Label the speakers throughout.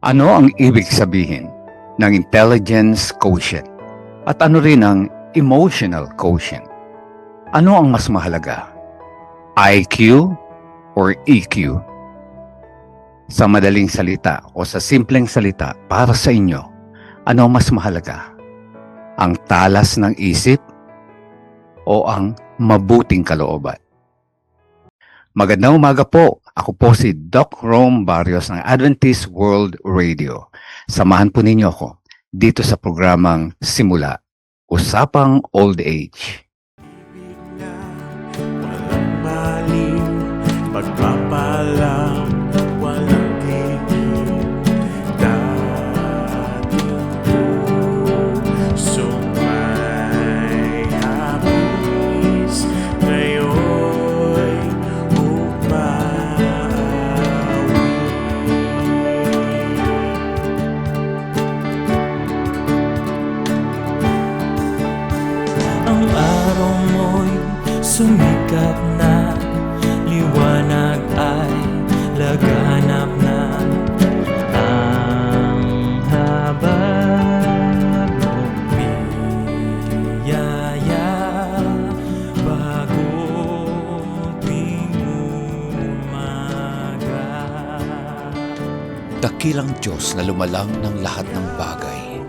Speaker 1: Ano ang ibig sabihin ng intelligence quotient? At ano rin ang emotional quotient? Ano ang mas mahalaga? IQ or EQ? Sa madaling salita o sa simpleng salita para sa inyo, ano ang mas mahalaga? Ang talas ng isip o ang mabuting kalooban? Magandang umaga po. Ako po si Doc Rome Barrios ng Adventist World Radio. Samahan po ninyo ako dito sa programang Simula, Usapang Old Age.
Speaker 2: Walang mali, pagpapalang, walang tigil. Dating puso may hapis, ngayon'y umawi. Ang araw mo'y sumikat na, liwanag ay laganap na. Ang habag mong biyaya, bagong umaga.
Speaker 3: Dakilang Diyos na lumalang ng lahat ng bagay,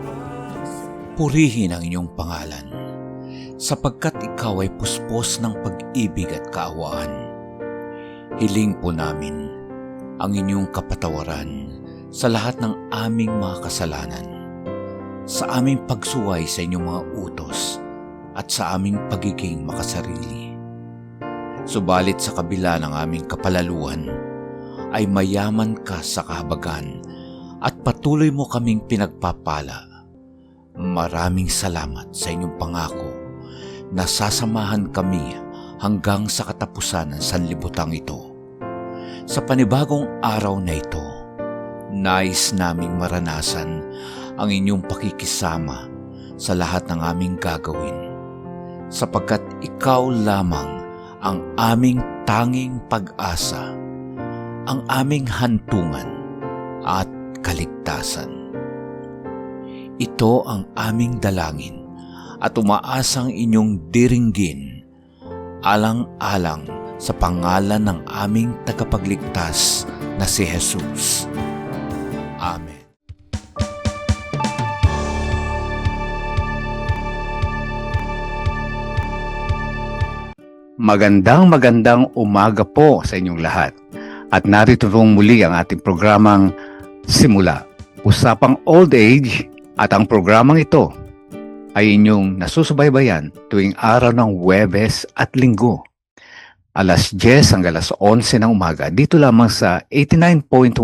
Speaker 3: purihin ang inyong pangalan, sapagkat ikaw ay puspos ng pag-ibig at kaawaan. Hiling po namin ang inyong kapatawaran sa lahat ng aming mga kasalanan, sa aming pagsuway sa inyong mga utos at sa aming pagiging makasarili. Subalit sa kabila ng aming kapalaluan, ay mayaman ka sa kahabagan at patuloy mo kaming pinagpapala. Maraming salamat sa inyong pangako na sasamahan kami hanggang sa katapusan ng sanlibutang ito. Sa panibagong araw na ito, nais naming maranasan ang inyong pakikisama sa lahat ng aming gagawin, sapagkat ikaw lamang ang aming tanging pag-asa, ang aming hantungan at kaligtasan. Ito ang aming dalangin at umaasang inyong diringgin, alang-alang sa pangalan ng aming tagapagligtas na si Jesus. Amen.
Speaker 1: Magandang umaga po sa inyong lahat. At narito pong muli ang ating programang Simula, Usapang Old Age, at ang programang ito ay inyong nasusubaybayan tuwing araw ng Huwebes at Linggo, alas 10 hanggang alas 11 ng umaga, dito lamang sa 89.1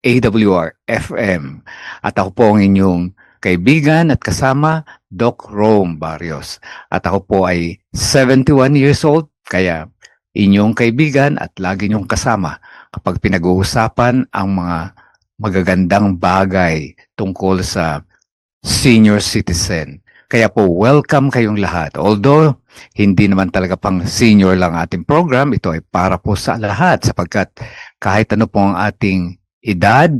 Speaker 1: AWR FM. At ako po ang inyong kaibigan at kasama, Doc Rome Barrios. At ako po ay 71 years old, kaya inyong kaibigan at lagi niyong kasama kapag pinag-uusapan ang mga magagandang bagay tungkol sa senior citizen. Kaya po, welcome kayong lahat. Although, hindi naman talaga pang senior lang ating program, ito ay para po sa lahat sapagkat kahit ano po ang ating edad,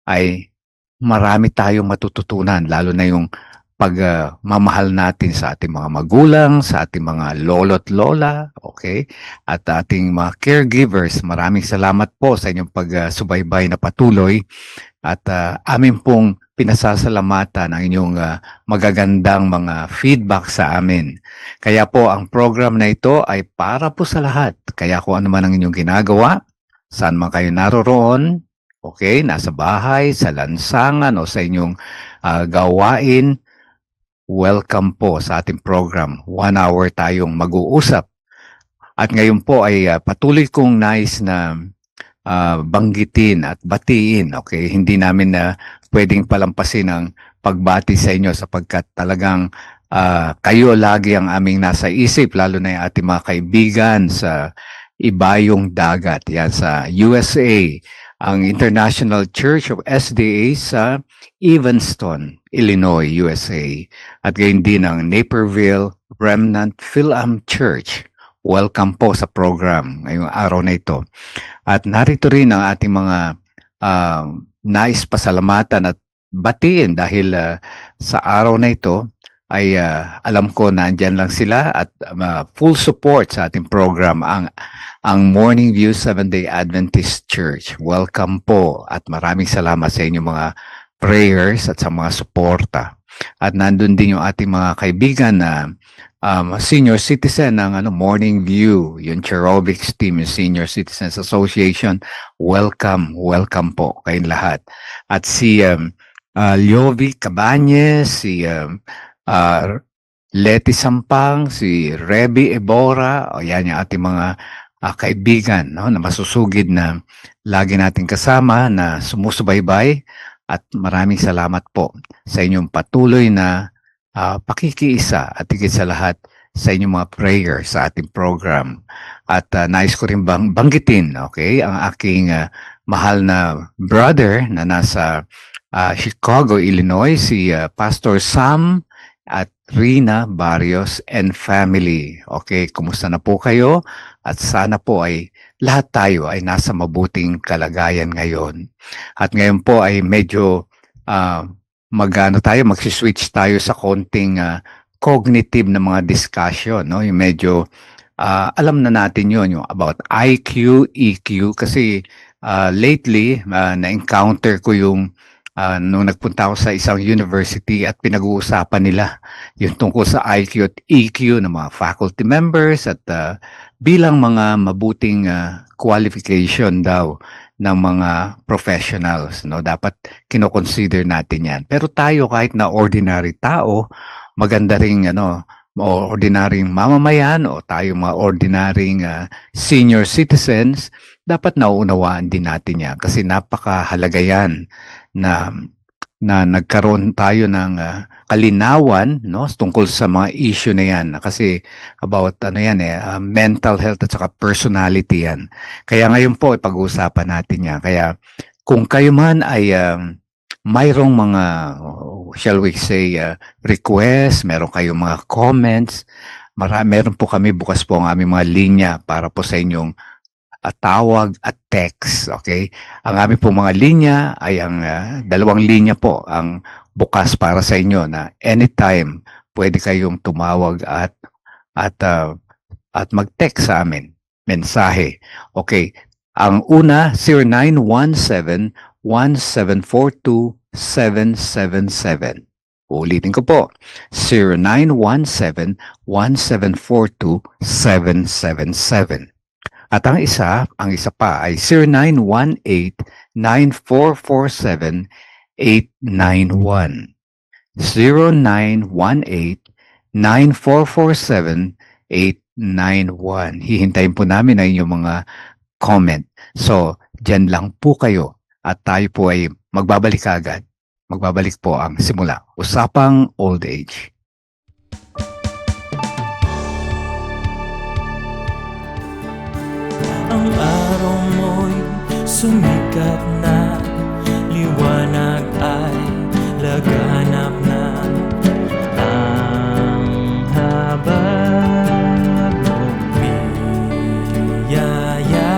Speaker 1: ay marami tayong matututunan, lalo na yung pagmamahal natin sa ating mga magulang, sa ating mga lolo't lola, okay? At ating mga caregivers. Maraming salamat po sa inyong pagsubaybay na patuloy. At amin pong pinasasalamatan ang inyong magagandang mga feedback sa amin. Kaya po ang program na ito ay para po sa lahat. Kaya kung ano man ang inyong ginagawa, saan man kayo naroroon, okay, nasa bahay, sa lansangan o sa inyong gawain, welcome po sa ating program. 1 hour tayong mag-uusap. At ngayon po ay patuloy kong nais na banggitin at batiin, okay? Hindi namin na pwedeng palampasin ang pagbati sa inyo sapagkat talagang kayo lagi ang aming nasa isip, lalo na yung ating mga kaibigan sa ibayong dagat, yan sa USA, ang International Church of SDA sa Evanston, Illinois, USA, at gayon din ang Naperville Remnant Philam Church. Welcome po sa program ngayong araw na ito. At narito rin ang ating mga nais pasalamatan at batiin dahil sa araw na ito ay alam ko na andyan lang sila at full support sa ating program ang Morning View Seventh-day Adventist Church. Welcome po at maraming salamat sa inyong mga prayers at sa mga suporta. At nandun din yung ating mga kaibigan na senior citizen ng Morning View, yung Cherobics team, yung Senior Citizens Association. Welcome po kayong lahat. At si Liovi Cabañez, si Leti Sampang, si Reby Ebora, o yan yung ating mga kaibigan, no, na masusugid na lagi nating kasama na sumusubaybay. At maraming salamat po sa inyong patuloy na pakikiisa at higit sa lahat sa inyong mga prayers sa ating program. At nais ko rin banggitin, okay, ang aking mahal na brother na nasa Chicago, Illinois, si Pastor Sam at Rina Barrios and family. Okay, kumusta na po kayo? At sana po ay lahat tayo ay nasa mabuting kalagayan ngayon. At ngayon po ay medyo magsiswitch tayo sa konting cognitive na mga discussion, no? Yung medyo alam na natin yon, yung about IQ, EQ, kasi lately na-encounter ko yung nung nagpunta ako sa isang university at pinag-uusapan nila yung tungkol sa IQ at EQ ng mga faculty members at bilang mga mabuting qualification daw ng mga professionals, no? Dapat kino-consider natin yan. Pero tayo kahit na ordinary tao, maganda ring ordinaryong mamamayan o tayo mga ordinaryong senior citizens, dapat nauunawaan din natin yan kasi napakahalaga yan na nagkaroon tayo ng kalinawan, no, tungkol sa mga issue na yan kasi about mental health at saka personality yan. Kaya ngayon po ipag-uusapan natin yan. Kaya kung kayo man ay mayroong mga shall we say request, meron kayong mga comments, meron po kami bukas po ang aming mga linya para po sa inyong tawag at text, okay? Ang aming pong mga linya ay ang dalawang linya po ang bukas para sa inyo na anytime pwede kayong tumawag at mag-text sa amin, mensahe. Okay, ang una 0917-1742-777. Ulitin ko po, 0917-1742-777. At ang isa pa ay 0918-9447-891. 0918-9447-891. Hihintayin po namin ang inyong mga comment. So, dyan lang po kayo at tayo po ay magbabalik agad. Magbabalik po ang simula. Usapang Old Age.
Speaker 2: Ang araw mo'y sumikat na, liwanag ay laganap na. Ang habag mong biyaya,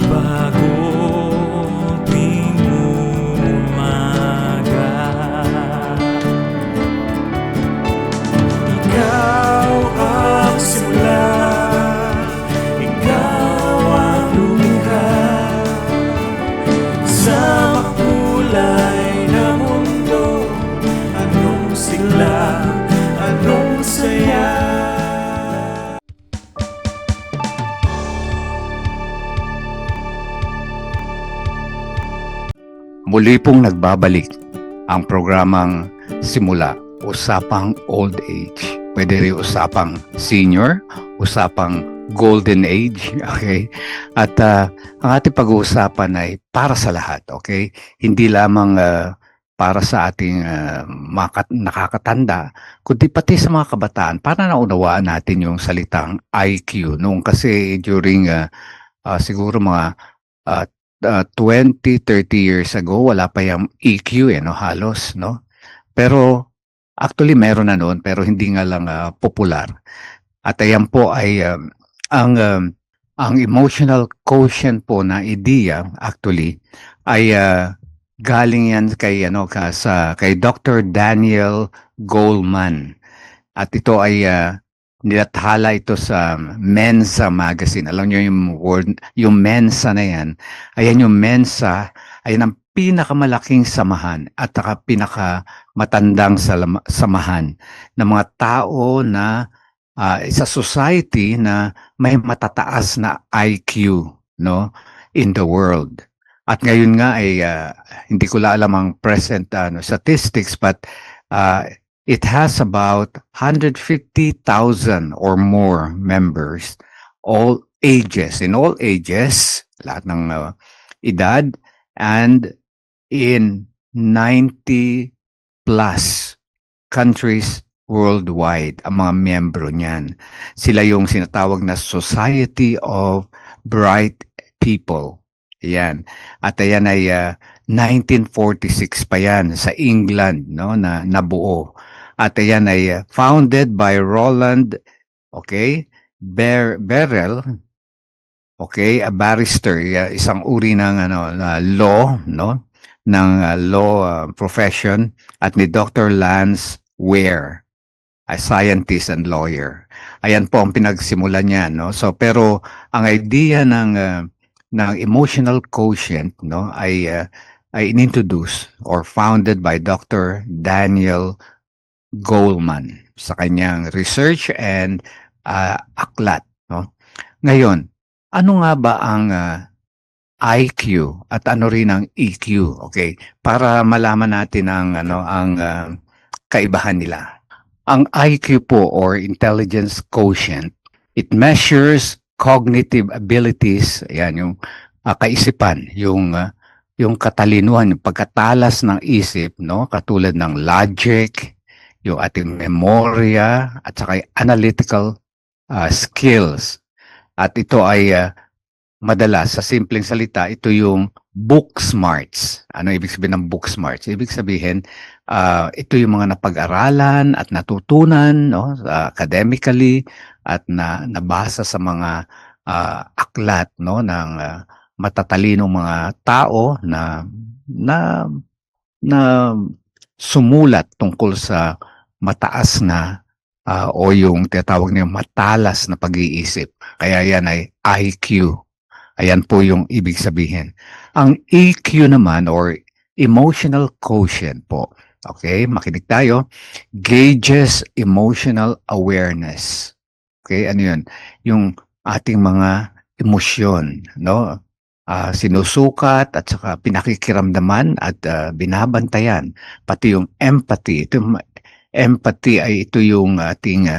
Speaker 2: bagong umaga. Ikaw ang simula, anong saya.
Speaker 1: Muli pong nagbabalik ang programang Simula, Usapang Old Age. Pwede rin usapang senior, usapang golden age, okay? At ang ating pag-uusapan ay para sa lahat, okay? Hindi lamang para sa ating nakakatanda, kundi pati sa mga kabataan para naunawaan natin yung salitang IQ. Noong kasi during siguro mga 20-30 years ago, wala pa yung EQ, no, halos, no? Pero actually meron na noon, pero hindi nga lang popular. At ayan po ay ang emotional quotient po na idea actually ay galing yan kay kay Dr. Daniel Goleman. At ito ay nilathala ito sa Mensa magazine. Alam niyo yung word, yung Mensa na yan. Ayan yung Mensa, ayan ang pinakamalaking samahan at saka pinakamatandang samahan ng mga tao na sa society na may matataas na IQ, no, in the world. At ngayon nga ay hindi ko la alam ang present statistics, but it has about 150,000 or more members, all ages, in all ages, lahat ng edad, and in 90 plus countries worldwide ang mga miyembro niyan. Sila yung sinatawag na Society of Bright People. Ayan. At ayan ay 1946 pa yan sa England, no, na nabuo. At ayan ay founded by Roland, Berrell, a barrister, isang uri ng law, no, ng law profession, at ni Dr. Lance Ware, a scientist and lawyer. Ayan po ang pinagsimulan niya, no. So pero ang idea ng emotional quotient, no, ay inintroduce or founded by Dr. Daniel Goleman sa kanyang research and aklat, no. Ngayon, ano nga ba ang IQ at ano rin ang EQ? Okay, para malaman natin ang kaibahan nila. Ang IQ po, or intelligence quotient, it measures cognitive abilities, ayan, yung kaisipan, yung katalinuhan, yung pagkatalas ng isip, no, katulad ng logic, yung ating memorya, at saka analytical skills. At ito ay madalas, sa simpleng salita, ito yung book smarts. Ano ibig sabihin ng book smarts? Ibig sabihin, ito yung mga napag-aralan at natutunan, no, academically, at nabasa sa mga aklat, no, ng matatalinong mga tao na sumulat tungkol sa mataas na o yung tinatawag niyo matalas na pag-iisip. Kaya yan ay IQ. Ayan po yung ibig sabihin. Ang EQ naman, or emotional quotient po. Okay, makinig tayo. Gauges emotional awareness. Okay, ano yun? Yung ating mga emosyon, no? Sinusukat at saka pinakikiramdaman at binabantayan. Pati yung empathy. Empathy ay ito yung ating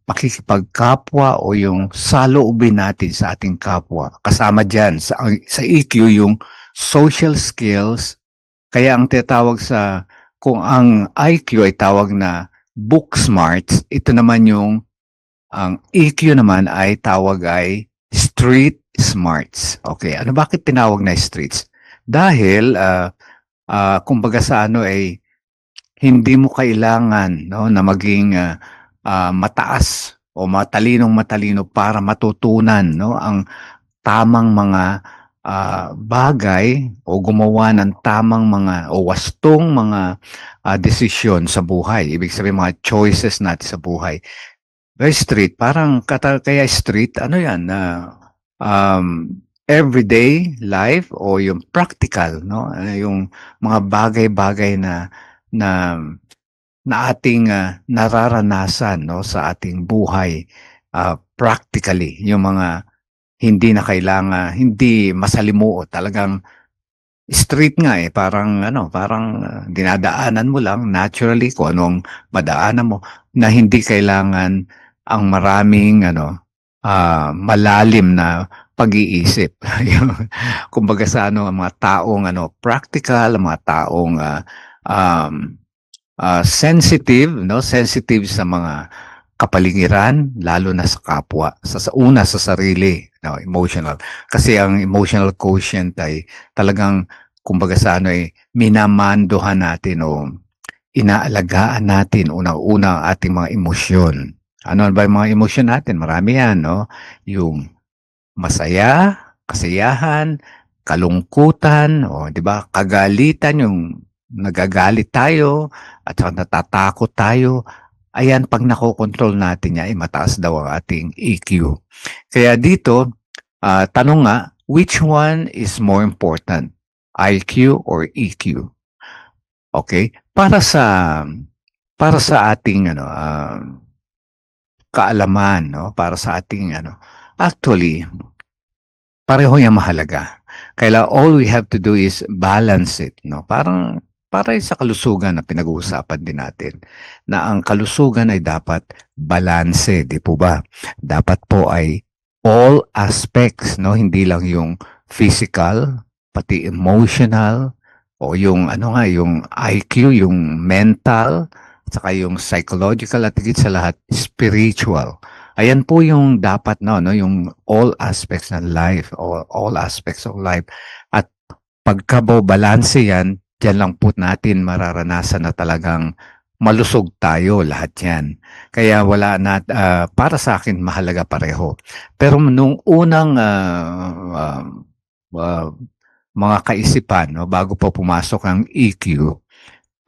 Speaker 1: pakikipagkapwa o yung saloobin natin sa ating kapwa. Kasama dyan sa EQ yung social skills. Kaya ang tinatawag kung ang IQ ay tawag na book smarts, ito naman ang EQ naman ay tawag ay street smarts. Okay, bakit tinawag na streets? Dahil, kumbaga sa ay hindi mo kailangan, no, na maging mataas o matalino para matutunan, no, ang tamang mga bagay o gumawa ng tamang mga o wastong mga desisyon sa buhay. Ibig sabihin mga choices natin sa buhay. Very street, parang kaya street, ano yan, everyday life o yung practical, no, yung mga bagay-bagay na ating nararanasan, no, sa ating buhay practically, yung mga hindi na kailangan, hindi masalimuot, talagang street nga parang dinadaanan mo lang naturally kung anong madaanan mo, na hindi kailangan ang maraming malalim na pag-iisip. Kumbaga sa ang mga taong practical, mga taong sensitive, no, sensitive sa mga kapaligiran, lalo na sa kapwa, sa sarili, no, emotional. Kasi ang emotional quotient ay talagang kumbaga sa ay minamandohan natin o inaalagaan natin unang-una ang ating mga emosyon. Ano ba yung mga emosyon natin? Marami yan, no? Yung masaya, kasiyahan, kalungkutan, o 'di ba, kagalitan, yung nagagalit tayo at saka natatakot tayo, ayan 'pag nakokontrol natin 'yan, ay mataas daw ang ating EQ. Kaya dito, tanong nga, which one is more important, IQ or EQ? Okay? Para sa ating kaalaman, no, para sa ating actually pareho yang mahalaga. Kaya all we have to do is balance it, no? Parang para sa kalusugan na pinag-uusapan din natin, na ang kalusugan ay dapat balanse, di po ba? Dapat po ay all aspects, no? Hindi lang yung physical, pati emotional, o yung yung IQ, yung mental, saka yung psychological, at higit sa lahat, spiritual. Ayan po yung dapat yung all aspects ng life, or all aspects of life. At pagkabalanse yan, diyan lang po natin mararanasan na talagang malusog tayo lahat yan. Kaya para sa akin mahalaga pareho. Pero nung unang mga kaisipan, no, bago pa pumasok ang EQ,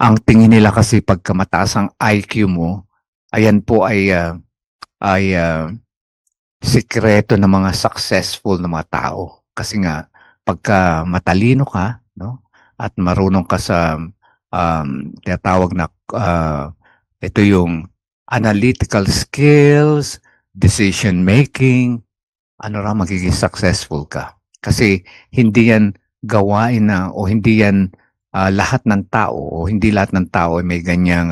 Speaker 1: ang tingin nila kasi pagka mataas ang IQ mo, ayan po ay sikreto ng mga successful na mga tao. Kasi nga, pagka matalino ka, no, at marunong ka sa tinatawag na ito yung analytical skills, decision making, magiging successful ka. Kasi hindi yan gawain o hindi yan lahat ng tao, o hindi lahat ng tao ay may ganyang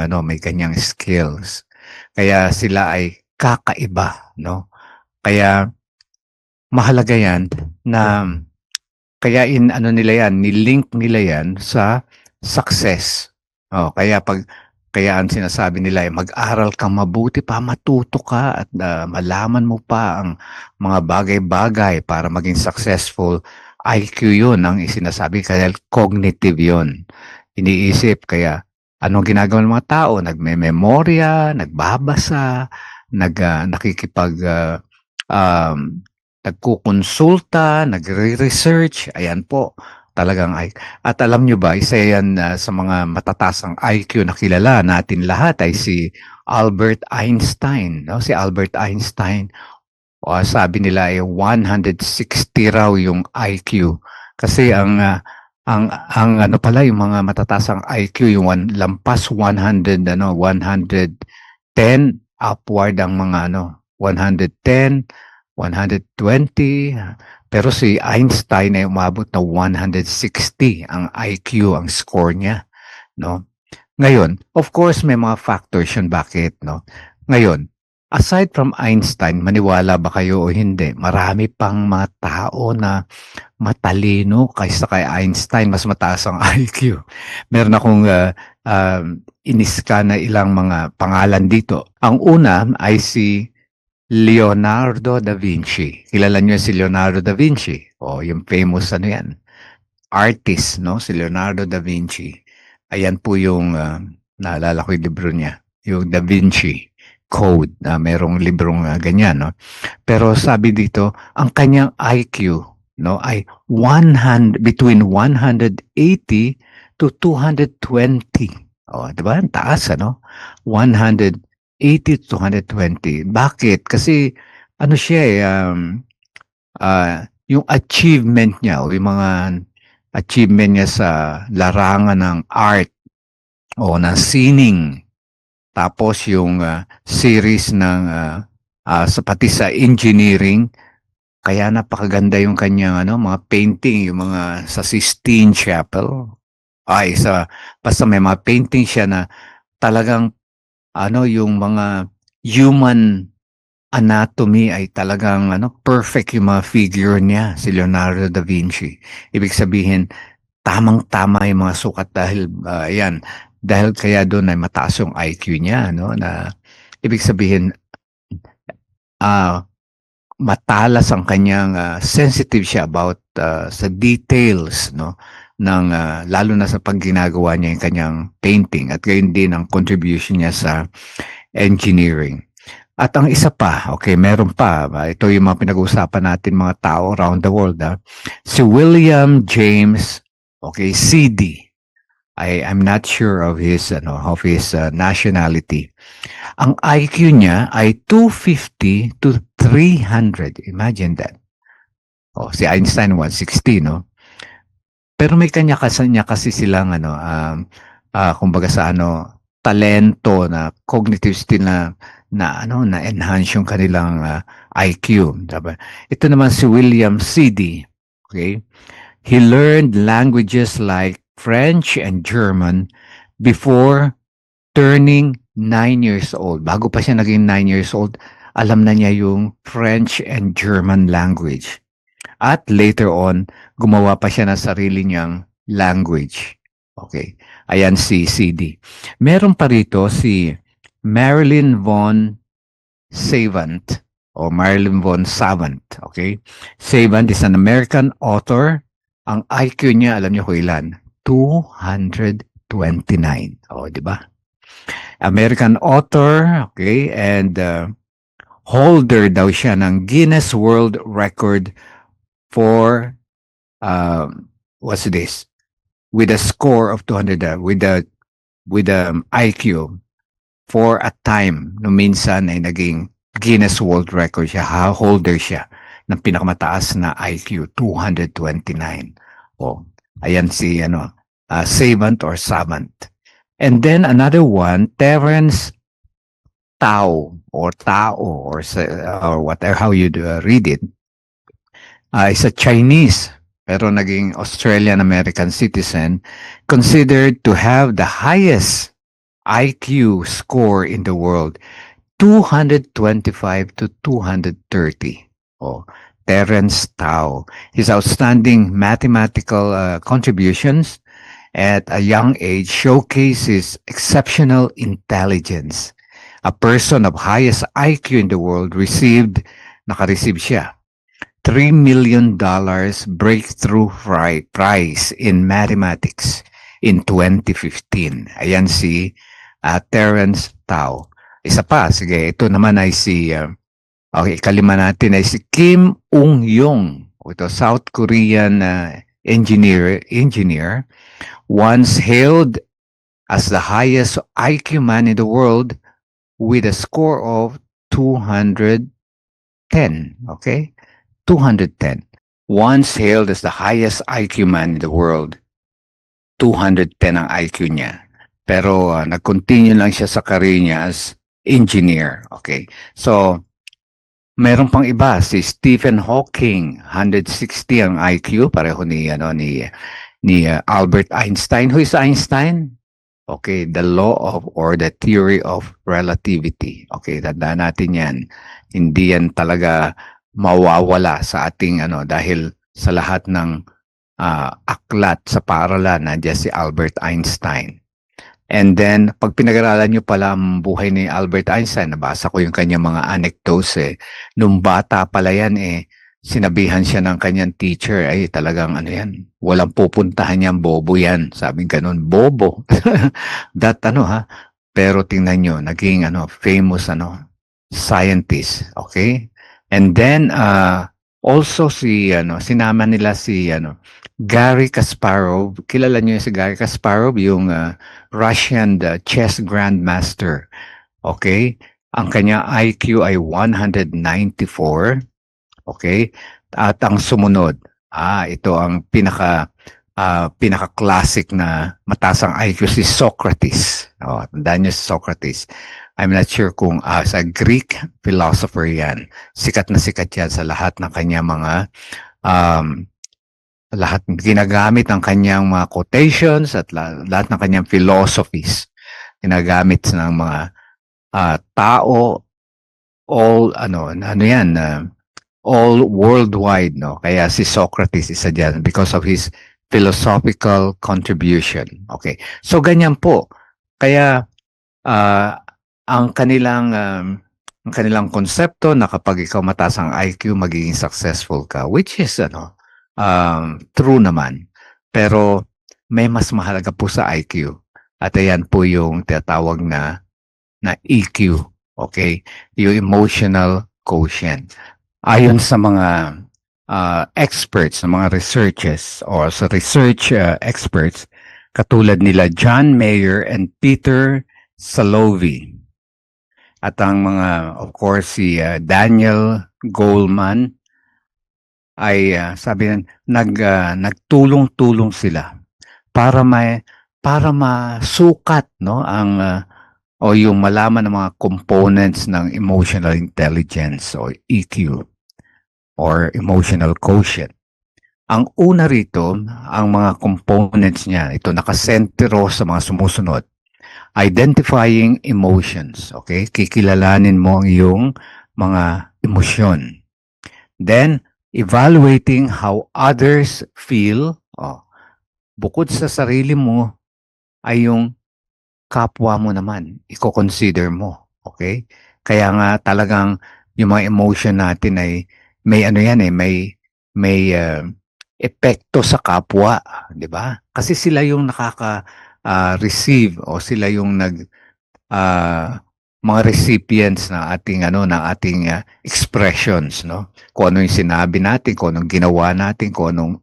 Speaker 1: skills. Kaya sila ay kakaiba, no? Kaya mahalaga yan na kaya nilink nila yan sa success. Kaya ang sinasabi nila ay mag-aral kang mabuti pa, matuto ka, at malaman mo pa ang mga bagay-bagay para maging successful. IQ yun ang isinasabi, kaya cognitive yun. Iniisip, kaya anong ginagawa ng mga tao? Nagme-memorya, nagbabasa, nagkukonsulta, nagre-research. Ayan po, talagang at alam nyo ba, isa yan sa mga matatasang IQ na kilala natin lahat ay si Albert Einstein. No? Si Albert Einstein, sabi nila ay 160 raw yung IQ. Kasi ang yung mga matatasang IQ, yung lampas 100, 110 upward ang mga 110, 120. Pero si Einstein ay umabot na 160 ang IQ, ang score niya, no? Ngayon, of course may mga factors yun bakit, no? Ngayon, aside from Einstein, maniwala ba kayo o hindi, marami pang mga tao na matalino kaysa kay Einstein, mas mataas ang IQ. Meron akong iniska na ilang mga pangalan dito. Ang una ay si Leonardo da Vinci. Kilala niyo si Leonardo da Vinci? Yung famous artist, no? Si Leonardo da Vinci. Ayan po yung naalala ko yung libro niya, yung Da Vinci Code, na merong librong ganyan, no? Pero sabi dito, ang kanyang IQ, no, ay between 180 to 220. Diba? Ang taas, 180 to 220. Bakit? Kasi siya yung achievement niya, o yung mga achievement niya sa larangan ng art o ng sining, tapos yung series ng pati sa engineering, kaya napakaganda yung kanyang mga painting, yung mga sa Sistine Chapel. Basta may mga painting siya na talagang yung mga human anatomy ay talagang perfect yung mga figure niya, si Leonardo da Vinci. Ibig sabihin, tamang-tama yung mga sukat dahil dahil kaya doon ay mataas yung IQ niya, na ibig sabihin matalas ang kanyang sensitive siya about sa details, ng lalo na sa pagginagawa niya yung kanyang painting, at gayon din ang contribution niya sa engineering. At ang isa pa, okay, meron pa. Ito yung mga pinag-uusapan natin mga tao around the world. Si William James, okay, CD. I'm not sure of his nationality. Ang IQ niya ay 250 to 300. Imagine that. Oh, si Einstein 160, no? Pero may kanya-kanya kasi silang kumbaga sa talento na cognitive skill na enhance yung kanilang IQ. Diba? Ito naman si William CD. Okay? He learned languages like French and German before turning 9 years old. Bago pa siya naging 9 years old, alam na niya yung French and German language. At later on, gumawa pa siya ng sarili niyang language. Okay. Ayan si CD. Meron pa rito si Marilyn von Savant o Marilyn von Savant. Okay. Savant is an American author. Ang IQ niya, alam niyo kung ilan? 229. O, di ba? American author, okay, and holder daw siya ng Guinness World Record for what's this? With a score of 200, with the IQ for a time no minsan ay naging Guinness World Record siya, holder siya ng pinakamataas na IQ, 229. Oh, ayan si Savant or Savant. And then another one, Terence Tao or whatever how you read it, is a Chinese pero naging Australian-American citizen, considered to have the highest IQ score in the world, 225 to 230. Oh, Terence Tao. His outstanding mathematical contributions at a young age showcases exceptional intelligence. A person of highest IQ in the world nakareceive siya, $3 million breakthrough prize in mathematics in 2015. Ayan si Terence Tao. Isa pa, sige, ito naman ay okay, kalima natin ay si Kim Ung-yong. Ito, South Korean engineer, once hailed as the highest IQ man in the world with a score of 210. Okay? 210. Once hailed as the highest IQ man in the world. 210 ang IQ niya. Pero nag-continue lang siya sa career niya as engineer. Okay? So, meron pang iba, si Stephen Hawking, 160 ang IQ, pareho ni Albert Einstein. Who is Einstein? Okay, the law of or the theory of relativity. Okay, tandaan natin yan. Hindi yan talaga mawawala sa ating dahil sa lahat ng aklat sa paaralan, nandiyan si Albert Einstein. And then, pag pinag-aralan nyo pala ang buhay ni Albert Einstein, nabasa ko yung kanyang mga anecdotes nung bata pala yan sinabihan siya ng kanyang teacher, ay talagang yan, walang pupuntahan niyang bobo yan. Sabing ganun, bobo. That pero tingnan nyo, naging famous scientist, okay? And then also sinama nila si Garry Kasparov. Kilala niyo si Garry Kasparov, yung Russian chess grandmaster. Okay? Ang kanya IQ ay 194. Okay? At ang sumunod, ito ang pinaka-classic na mataas ang IQ, si Socrates. Tandaan niyo si Socrates. I'm not sure kung sa Greek philosopher yan. Sikat na sikat yan sa lahat ng kanyang mga lahat ginagamit ng kanyang mga quotations at lahat ng kanyang philosophies. Ginagamit ng mga tao all all worldwide, no? Kaya si Socrates isa dyan because of his philosophical contribution. Okay. So ganyan po. Kaya ang kanilang konsepto na kapag ikaw mataas ang IQ, magiging successful ka, which is true naman. Pero may mas mahalaga po sa IQ. At ayan po yung tinatawag na EQ Okay? Yung emotional quotient. Ayon sa mga experts, sa mga researches or sa research experts, katulad nila John Mayer and Peter Salovey. At ang mga, of course, si Daniel Goleman ay sabi nagtulong-tulong sila para para masukat no ang o yung malaman ng mga components ng emotional intelligence o EQ or emotional quotient. Ang una rito, ang mga components niya, ito nakasentro sa mga sumusunod. Identifying emotions, okay? Kikilalanin mo ang iyong mga emosyon. Then, evaluating how others feel. Oh, bukod sa sarili mo, ay yung kapwa mo naman, i-consider mo. Okay? Kaya nga talagang yung mga emotion natin ay may ano yan may epekto sa kapwa, 'di ba? Kasi sila yung receive o sila yung mga recipients ng ating expressions, no? Kung ano yung sinabi natin, kung anong ginawa natin, kung anong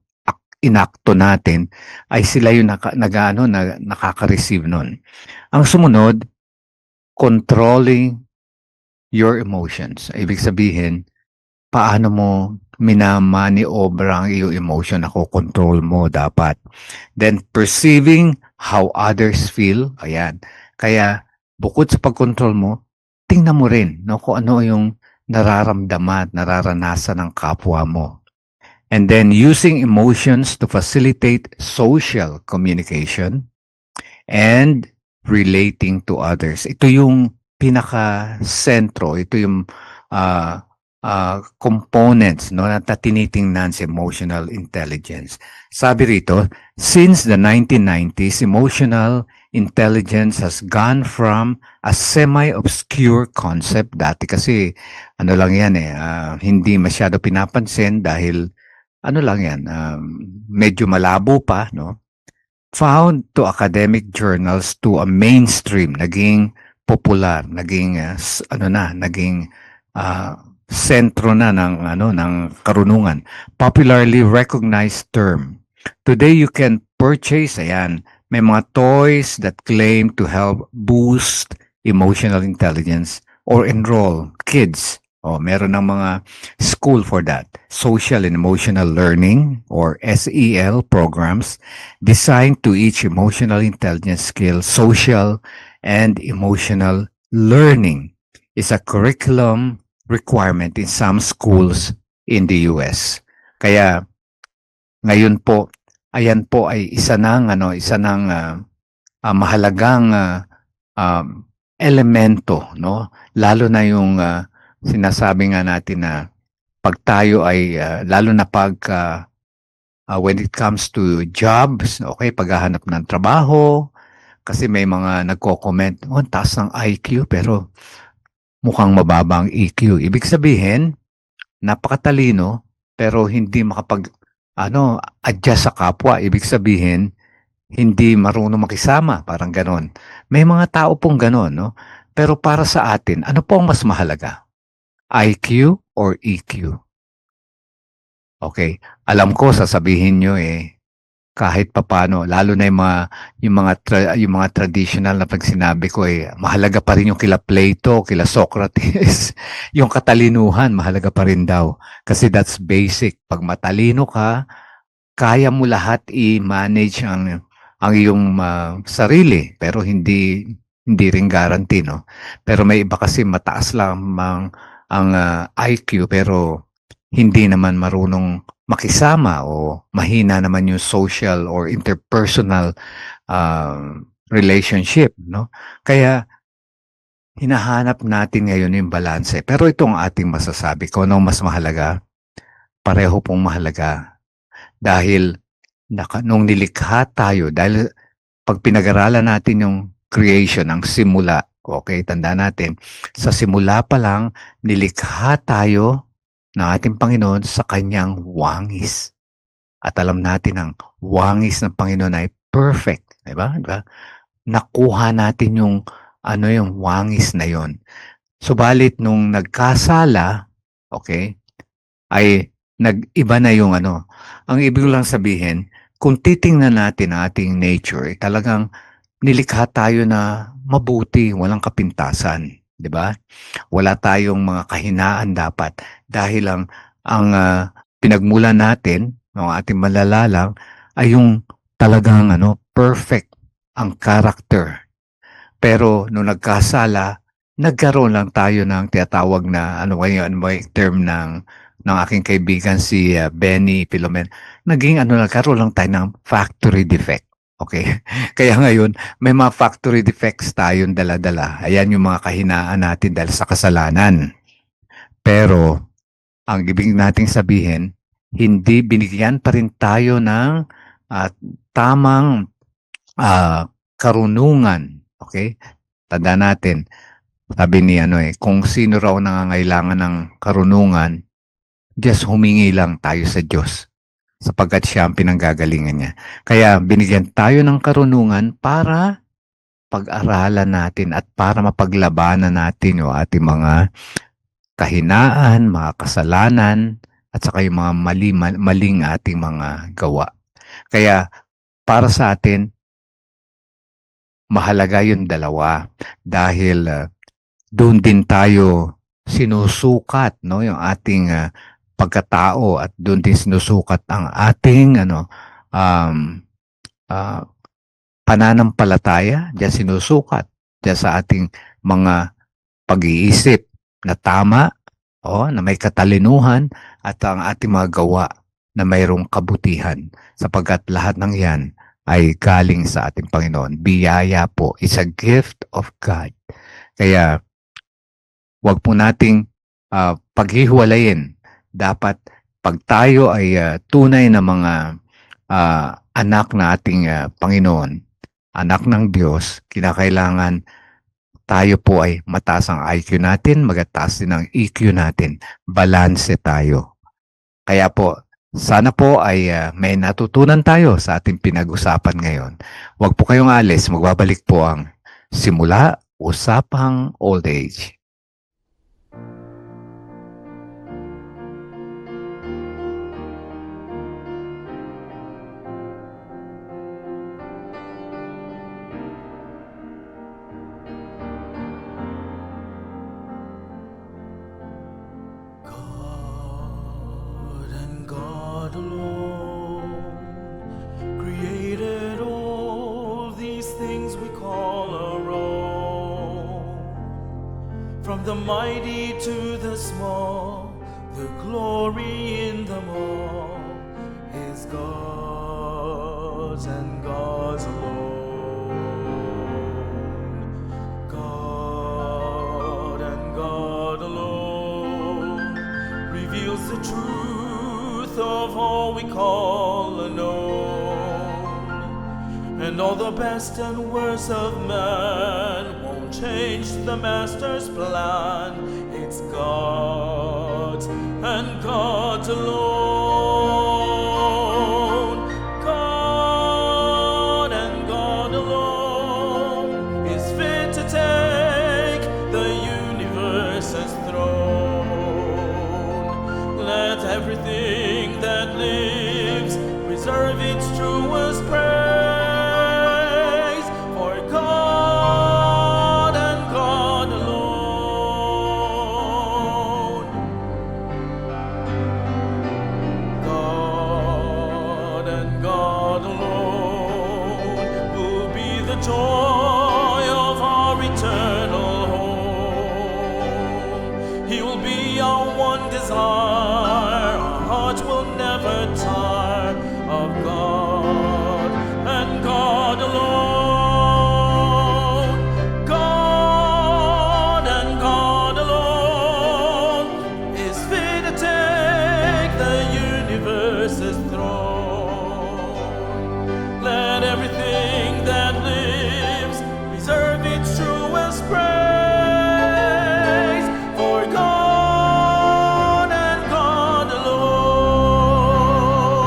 Speaker 1: inakto natin, ay sila yung nakaka-receive nun. Ang sumunod, controlling your emotions. Ibig sabihin, paano mo minamaniobra ang iyong emotion, control mo dapat. Then, perceiving how others feel. Ayan. Kaya, bukod sa pag-control mo, tingnan mo rin no, kung ano yung nararamdaman, nararanasan ng kapwa mo. And then, using emotions to facilitate social communication and relating to others. Ito yung pinaka-sentro, ito yung components no, na tinitingnan sa emotional intelligence. Sabi rito, since the 1990s, emotional intelligence has gone from a semi-obscure concept. Dati kasi, ano lang yan hindi masyado pinapansin dahil, ano lang yan, medyo malabo pa, no? Found to academic journals to a mainstream, naging popular, naging naging sentro na ng karunungan, popularly recognized term. Today you can purchase, ayan, may mga toys that claim to help boost emotional intelligence or enroll kids. Meron ng mga school for that. Social and Emotional Learning or SEL programs designed to teach emotional intelligence skills. Social and emotional learning is a curriculum requirement in some schools in the US. Kaya ngayon po, ayan po ay isa ng mahalagang elemento, no? Lalo na yung sinasabi nga natin na pag tayo ay lalo na pag when it comes to jobs, okay, paghahanap ng trabaho, kasi may mga nagko-comment, taas ng IQ pero mukhang mababa ang EQ. Ibig sabihin, napakatalino pero hindi adjust sa kapwa. Ibig sabihin, hindi marunong makisama, parang ganon. May mga tao pong ganon, no? Pero para sa atin, ano po ang mas mahalaga? IQ or EQ? Okay, alam ko sasabihin nyo kahit papano, lalo na yung mga traditional na pag sinabi ko mahalaga pa rin yung kila Plato, kila Socrates, yung katalinuhan mahalaga pa rin daw kasi that's basic. Pag matalino ka, kaya mo lahat i-manage ang iyong sarili, pero hindi rin guarantee, no? Pero may iba kasi mataas lang ang IQ pero hindi naman marunong makisama o mahina naman yung social or interpersonal relationship, no? Kaya hinahanap natin ngayon yung balanse. Pero itong ating masasabi ko, ano mas mahalaga? Pareho pong mahalaga. Dahil nung nilikha tayo, dahil pag pinag-aralan natin yung creation, ang simula, okay, tanda natin, sa simula pa lang, nilikha tayo ng ating Panginoon sa kanyang wangis. At alam natin ang wangis ng Panginoon ay perfect, di ba? Nakuha natin yung wangis na yon. Subalit nung nagkasala, okay, ay nag-iba na yung ano. Ang ibig lang sabihin, kung titingnan natin ang ating nature, talagang nilikha tayo na mabuti, walang kapintasan, 'di ba? Wala tayong mga kahinaan dapat dahil ang pinagmulan natin ng ating malalalang ay yung talagang perfect ang character. Pero nung nagkasala, nagkaroon lang tayo ng tinatawag na ano ba yung term ng aking kaibigan si Benny Philomen. Nagkaroon lang tayo ng factory defect. Okay? Kaya ngayon, may mga factory defects tayong dala-dala. Ayan yung mga kahinaan natin dahil sa kasalanan. Pero, ang ibig nating sabihin, hindi binigyan pa rin tayo ng tamang karunungan. Okay? Tanda natin, sabi ni kung sino raw nangangailangan ng karunungan, just humingi lang tayo sa Diyos sapagkat siya ang pinanggagalingan niya. Kaya binigyan tayo ng karunungan para pag-aralan natin at para mapaglabanan natin yung ating mga kahinaan, mga kasalanan, at saka yung mga maling ating mga gawa. Kaya para sa atin, mahalaga yung dalawa dahil doon din tayo sinusukat yung ating pagkatao at doon din sinusukat ang ating pananampalataya, diyan sinusukat diyan sa ating mga pag-iisip na tama, na may katalinuhan at ang ating mga gawa na mayroong kabutihan sapagkat lahat ng yan ay galing sa ating Panginoon. Biyaya po. It's a gift of God. Kaya wag po nating paghihiwalayin. Dapat pag tayo ay tunay na mga anak na ating Panginoon, anak ng Diyos, kinakailangan tayo po ay mataas ang IQ natin, magataas din ang EQ natin. Balanse tayo. Kaya po, sana po ay may natutunan tayo sa ating pinag-usapan ngayon. Huwag po kayong alis, magbabalik po ang Simula, Usapang Old Age.
Speaker 2: God alone created all these things we call our own. From the mighty to the small, the glory in them all is God's and God's alone. God and God alone reveals the truth of all we call unknown, and all the best and worst of man won't change the Master's plan. It's God's and God's alone. God and God alone is fit to take the universe's throne. Let everything that lives reserve its truest praise for God and God alone. God and God alone will be the joy of our eternal home. He will be our one desire, our hearts will never tire of God and God alone. God and God alone is fit to take the universe's throne. Let everything that lives reserve its truest praise for God and God alone.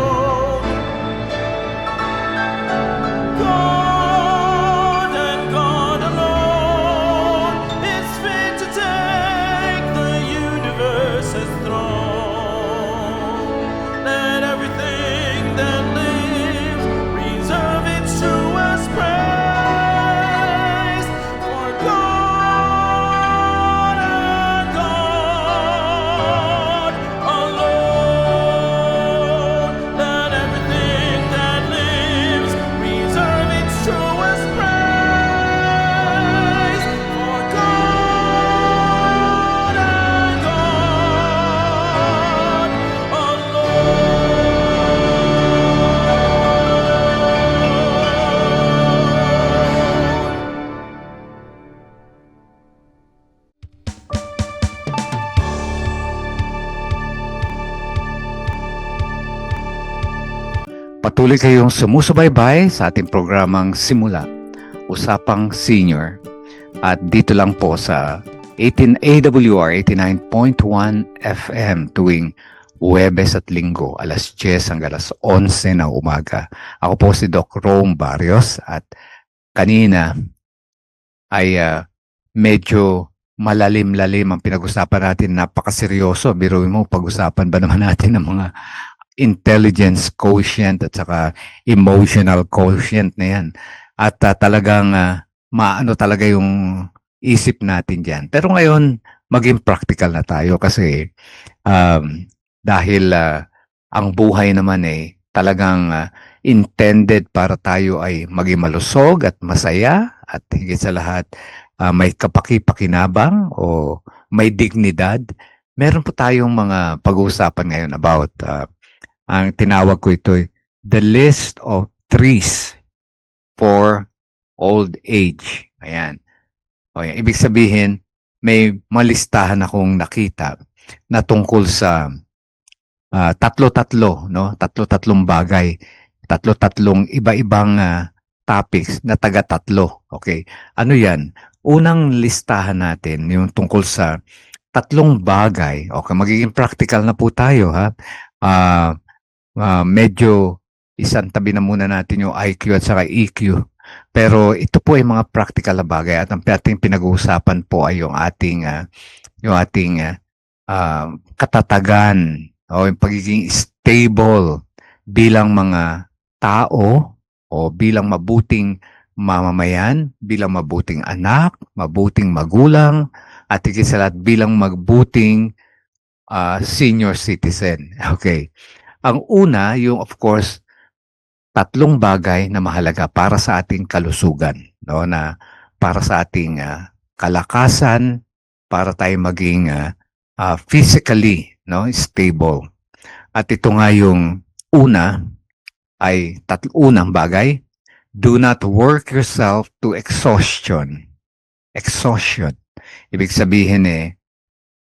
Speaker 1: Patuloy kayong sumusubaybay sa ating programang Simula, Usapang Senior. At dito lang po sa 18 AWR 89.1 FM tuwing Huwebes at Linggo, alas 10 hanggang alas 11 ng umaga. Ako po si Doc Rome Barrios at kanina ay medyo malalim-lalim ang pinag-usapan natin. Napakaseryoso. Biruin mo, pag-usapan ba naman natin ng mga intelligence quotient at saka emotional quotient na yan. At talagang maano talaga yung isip natin dyan. Pero ngayon, maging practical na tayo kasi dahil ang buhay naman talagang intended para tayo ay maging malusog at masaya at higit sa lahat may kapaki-pakinabang o may dignidad. Meron po tayong mga pag-uusapan ngayon about ang tinawag ko ito the list of trees for old age. Ayan. O, yan. Ibig sabihin, may malistahan akong nakita na tungkol sa tatlo-tatlo, no? Tatlo-tatlong bagay, tatlo-tatlong iba-ibang topics na taga-tatlo. Okay. Ano yan? Unang listahan natin yung tungkol sa tatlong bagay. Okay, magiging practical na po tayo, ha? Medyo isang tabi na muna natin yung IQ at saka EQ. Pero ito po ay mga practical na bagay at ang ating pinag-uusapan po ay yung ating katatagan o yung pagiging stable bilang mga tao o bilang mabuting mamamayan, bilang mabuting anak, mabuting magulang, at higit sa lahat bilang mabuting senior citizen. Okay. Ang una, yung of course, tatlong bagay na mahalaga para sa ating kalusugan, no? Na para sa ating kalakasan, para tayo maging physically, no, stable. At ito nga yung una ay unang bagay, do not work yourself to exhaustion. Exhaustion. Ibig sabihin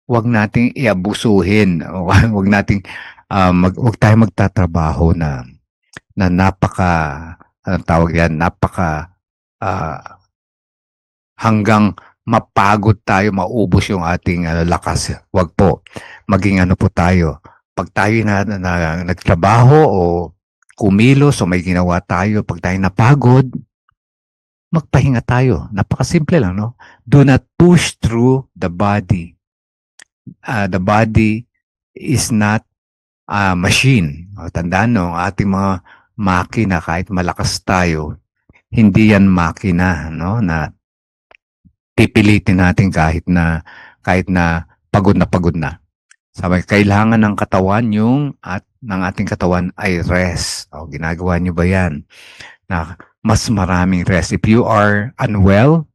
Speaker 1: huwag nating iabusuhin, huwag nating wag tayo magtatrabaho na anong tawag yan, hanggang mapagod tayo, maubos yung ating lakas. Wag po. Maging ano po tayo. Pag tayo nagtrabaho o kumilos o may ginawa tayo, pag tayo napagod, magpahinga tayo. Napakasimple lang, no? Do not push through the body. The body is not machine. O, tandaan no, ating mga makina, kahit malakas tayo, hindi yan makina, no, na pipilitin natin kahit na pagod na. Sabi, kailangan ng katawan ng ating katawan ay rest. O, ginagawa niyo ba yan? Na mas maraming rest. If you are unwell,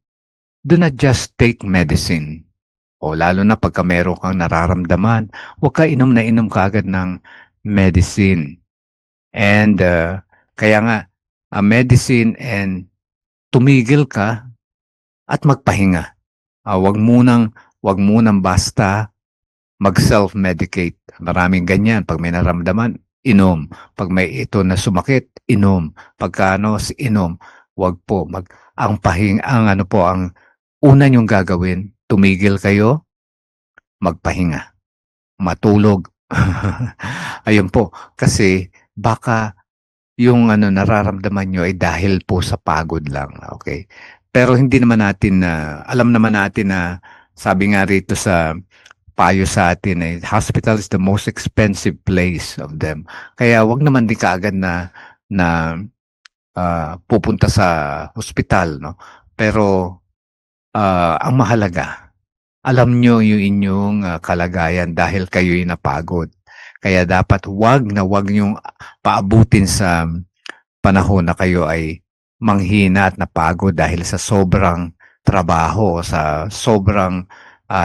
Speaker 1: do not just take medicine. O lalo na pagka meron kang nararamdaman, huwag ka inom kaagad ng medicine. And kaya nga, medicine and tumigil ka at magpahinga. Huwag munang basta mag-self-medicate. Maraming ganyan. Pag may nararamdaman, inom. Pag may ito na sumakit, inom. Pagka inom. Huwag po. Ang una niyong gagawin, tumigil kayo, magpahinga, matulog. Ayun po. Kasi baka yung nararamdaman nyo ay dahil po sa pagod lang. Okay? Pero hindi naman natin alam naman natin na sabi nga rito sa payo sa atin hospital is the most expensive place of them. Kaya wag naman din kaagad na pupunta sa hospital, no? Pero ang mahalaga, alam nyo yung inyong kalagayan dahil kayo'y napagod. Kaya dapat wag nyong paabutin sa panahon na kayo ay manghina at napagod dahil sa sobrang trabaho, sa sobrang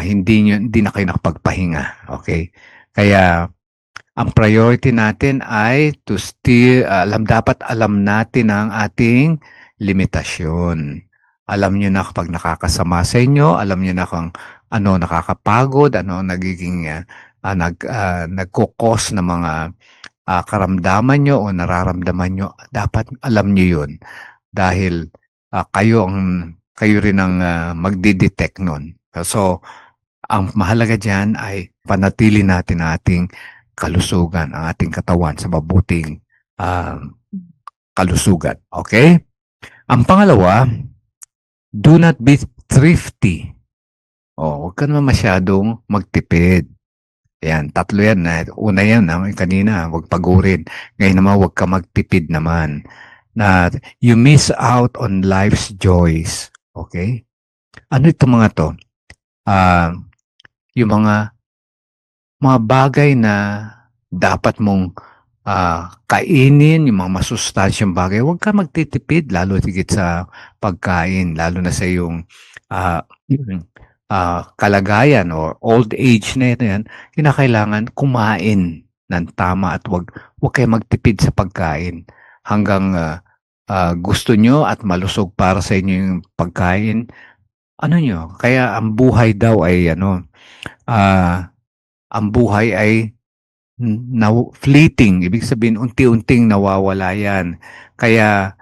Speaker 1: hindi na kayo nakapagpahinga. Okay? Kaya ang priority natin ay to still dapat alam natin ang ating limitasyon. Alam niyo na kapag nakakasama sa inyo, alam niyo na kung ano nakakapagod, ano nagiging nagkukos ng mga karamdaman nyo o nararamdaman nyo, dapat alam nyo yun. Dahil kayo rin ang magdidetect nun. So, ang mahalaga dyan ay panatili natin ang ating kalusugan, ang ating katawan sa mabuting kalusugan. Okay? Ang pangalawa, do not be thrifty. Huwag ka naman masyadong magtipid. Yan, tatlo yan. Una yan, kanina, huwag pagurin. Ngayon naman, huwag ka magtipid naman. Na you miss out on life's joys. Okay? Ano itong mga to? Yung mga bagay na dapat mong kainin, yung mga masustansyang bagay, huwag ka magtitipid, lalo higit sa pagkain, lalo na sa yung kalagayan o old age na yan, kinakailangan kumain ng tama at huwag kayo magtipid sa pagkain hanggang gusto nyo at malusog para sa inyo yung pagkain. Ano nyo? Kaya ang buhay daw ay ang buhay ay fleeting. Ibig sabihin, unti-unting nawawala yan. Kaya,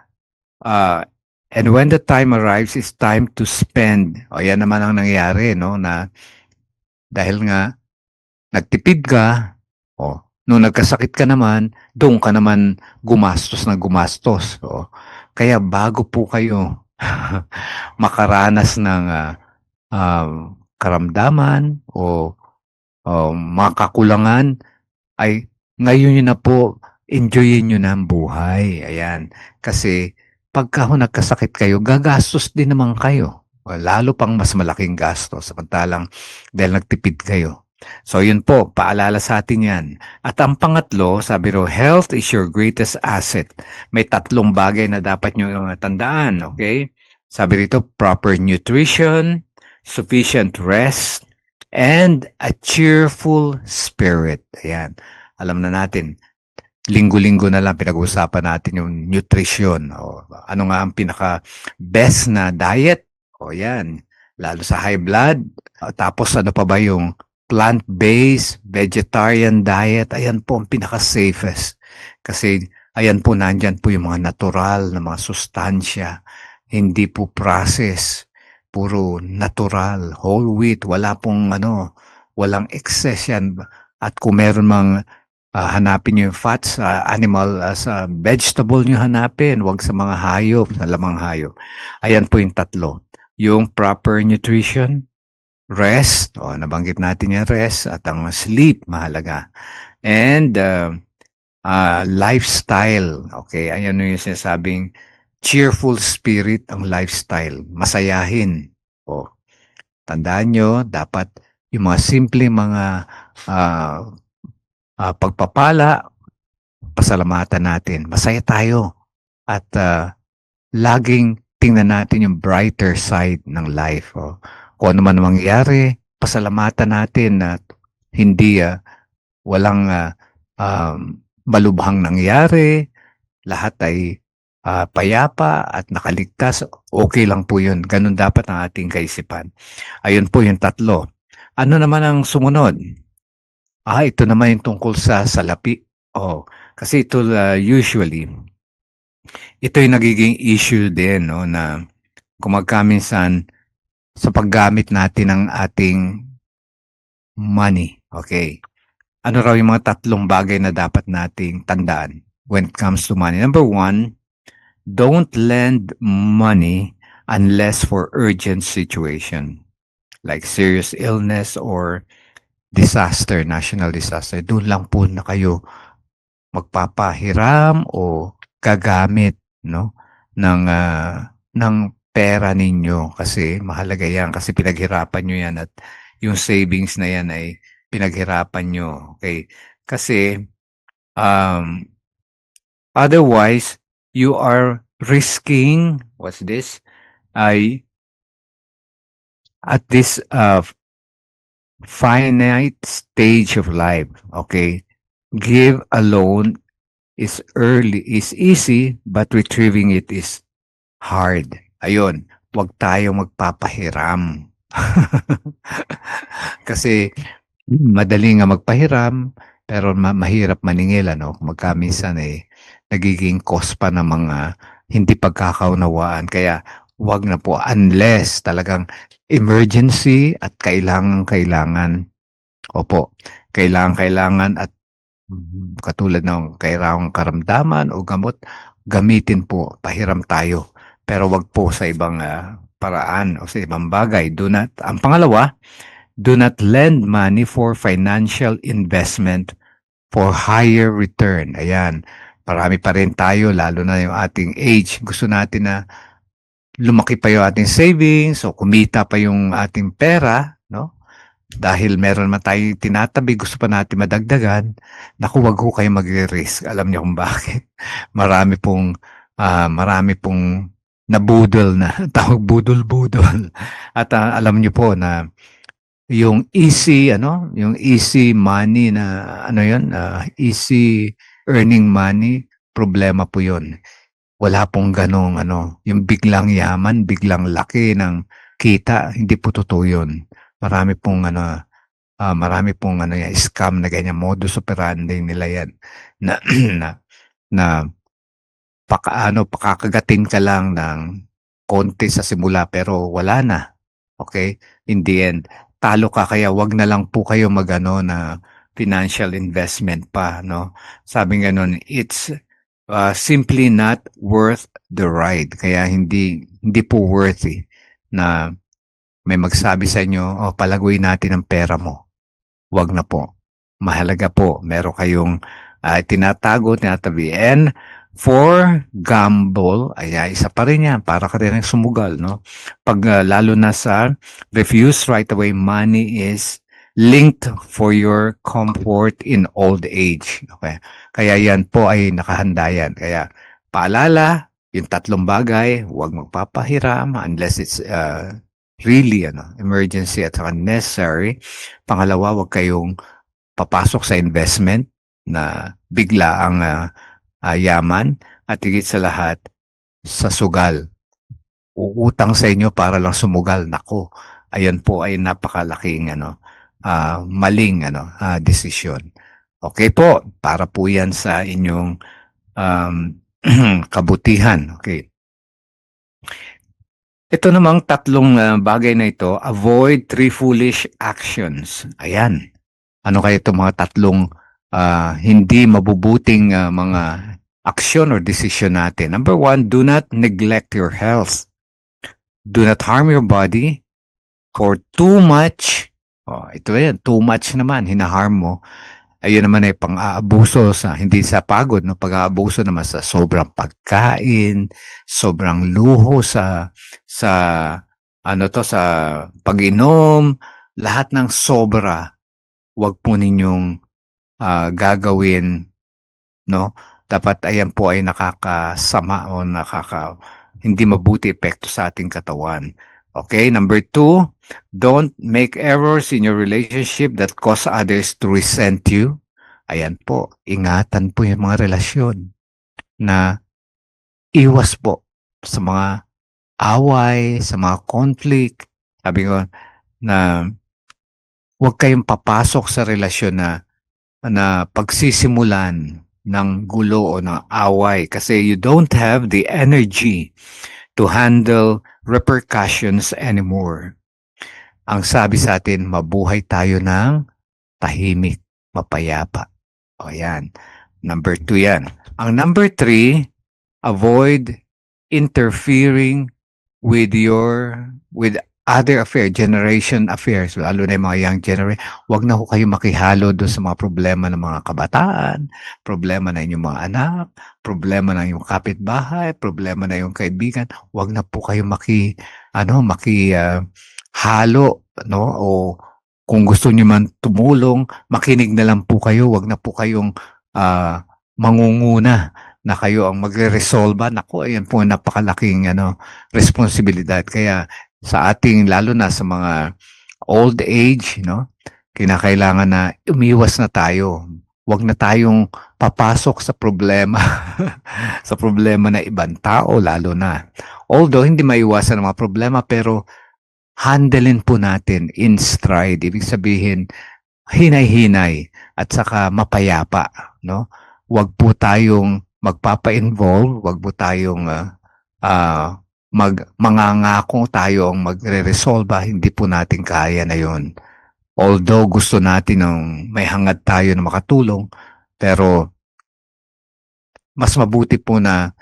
Speaker 1: and when the time arrives, it's time to spend. Yan naman ang nangyari, no? Na dahil nga, nagtipid ka, nung nagkasakit ka naman, doon ka naman gumastos na gumastos. Kaya bago po kayo makaranas ng karamdaman o mga kakulangan, ay ngayon nyo na po, enjoyin nyo na ang buhay. Ayan. Kasi pagka nagkasakit kayo, gagastos din naman kayo. Lalo pang mas malaking gastos. Samantalang dahil nagtipid kayo. So yun po, paalala sa atin yan. At ang pangatlo, sabi ro, health is your greatest asset. May tatlong bagay na dapat nyo tandaan. Okay? Sabi rito, proper nutrition, sufficient rest, and a cheerful spirit. Ayan. Alam na natin, linggo-linggo na lang pinag-uusapan natin yung nutrition. Ano nga ang pinaka-best na diet? Yan. Lalo sa high blood. Tapos ano pa ba yung plant-based, vegetarian diet? Ayan po ang pinaka-safest. Kasi ayan po, nandyan po yung mga natural na mga sustansya. Hindi po process. Puro natural, whole wheat, wala pong walang excess yan. At kung meron mang hanapin nyo yung fats sa animal, sa vegetable nyo hanapin, wag sa mga hayop, sa lamang hayop. Ayan po yung tatlo. Yung proper nutrition, rest, nabanggit natin yung rest, at ang sleep, mahalaga. And lifestyle, okay, ayan yung sinasabing cheerful spirit ang lifestyle. Masayahin. Tandaan nyo, dapat yung mga simple mga pagpapala, pasalamatan natin. Masaya tayo. At laging tingnan natin yung brighter side ng life. Kung ano man mangyari, pasalamatan natin at hindi walang malubhang nangyari. Lahat ay payapa at nakaligtas, okay lang po yun. Ganun dapat ang ating kaisipan. Ayun po yung tatlo. Ano naman ang sumunod? Ito naman yung tungkol sa salapi. Kasi ito usually, ito yung nagiging issue din, no, na kumagkaminsan sa paggamit natin ng ating money. Okay. Ano raw yung mga tatlong bagay na dapat nating tandaan when it comes to money? Number one, don't lend money unless for urgent situation like serious illness or disaster, national disaster. Doon lang po na kayo magpapahiram o gagamit, no, ng pera ninyo kasi mahalaga yan kasi pinaghirapan nyo yan at yung savings na yan ay pinaghirapan nyo. Okay? Kasi otherwise you are risking, what's this? At this finite stage of life, okay? Give a loan is easy, but retrieving it is hard. Ayun, huwag tayong magpapahiram. Kasi madali nga magpahiram, pero mahirap maningil ano, magka minsan nagiging cause pa ng mga hindi pagkakaunawaan. Kaya wag na po unless talagang emergency at kailangan-kailangan. Opo, kailangan-kailangan at katulad ng kailangang karamdaman o gamot, gamitin po, pahiram tayo. Pero wag po sa ibang paraan o sa ibang bagay. Ang pangalawa, do not lend money for financial investment for higher return. Ayan, marami pa rin tayo, lalo na yung ating age. Gusto natin na lumaki pa yung ating savings o kumita pa yung ating pera, no? Dahil meron man tayong tinatabi, gusto pa natin madagdagan, naku, wag ho kayo magre-risk. Alam niyo kung bakit. Marami pong nabudol na, tawag budol-budol. At alam niyo po na yung yung easy money na, easy earning money, problema po yun. Wala pong ganong, yung biglang yaman, biglang laki ng kita, hindi po totoo yun. Marami pong yan, scam na ganyan, modus operandi nila yan na na pakakagatin ka lang ng konti sa simula pero wala na. Okay? In the end, talo ka, kaya wag na lang po kayo na financial investment pa, no? Sabi nga nun, it's simply not worth the ride. Kaya hindi po worthy na may magsabi sa inyo, palaguin natin ang pera mo. Wag na po. Mahalaga po, meron kayong tinatabi. And for gamble, isa pa rin yan, para ka rin sumugal, no? Pag lalo na sa refuse right away money is linked for your comfort in old age. Okay? Kaya yan po ay nakahanda yan. Kaya paalala, yung 3 bagay, huwag magpapahiram unless it's really emergency at necessary. Pangalawa, huwag kayong papasok sa investment na bigla ang yaman, at higit sa lahat sa sugal. Uutang sa inyo para lang sumugal. Nako, ayan po ay napakalaking maling desisyon. Okay po, para po yan sa inyong kabutihan. Okay. Ito namang 3 bagay na ito, avoid 3 foolish actions. Ayan. Ano kaya itong mga 3 hindi mabubuting mga aksyon or decision natin? Number 1, do not neglect your health. Do not harm your body for too much. Ito yan, too much naman, hinaharm mo. Ayun naman ay pang-aabuso hindi sa pagod, no? Pag-aabuso naman sa sobrang pagkain, sobrang luho sa pag-inom, lahat ng sobra, wag po ninyong gagawin, no? Dapat ayan po ay nakakasama o hindi mabuti epekto sa ating katawan. Okay, number 2, don't make errors in your relationship that cause others to resent you. Ayan po, ingatan po yung mga relasyon na iwas po sa mga away, sa mga conflict. Sabi ko na huwag kayong papasok sa relasyon na pagsisimulan ng gulo o ng away kasi you don't have the energy to handle repercussions anymore. Ang sabi sa atin, mabuhay tayo ng tahimik, mapayapa. O yan. Number 2 yan. Ang number 3, avoid interfering with other generation affairs, lalo na yung mga young generation. Huwag na ho kayo makihalo doon sa mga problema ng mga kabataan, problema na inyong mga anak, problema na yung kapitbahay, problema na yung kaibigan. Huwag na po kayo halo, no? O kung gusto niyo man tumulong, makinig na lang po kayo. Huwag na po kayong mangunguna na kayo ang magre-resolve. Naku, ayan po napakalaking responsibilidad. Kaya sa ating, lalo na sa mga old age, no, kinakailangan na umiwas na tayo. Huwag na tayong papasok sa problema, sa problema na ibang tao, lalo na. Although, hindi maiwasan ang mga problema, pero handlein po natin in stride. Ibig sabihin, hinay-hinay. at saka mapayapa, no? Huwag po tayong magpapa-involve, huwag po tayong mangangako tayo ang magre-resolve, hindi po natin kaya na 'yon. Although gusto natin ng may hangad tayo na makatulong, pero mas mabuti po na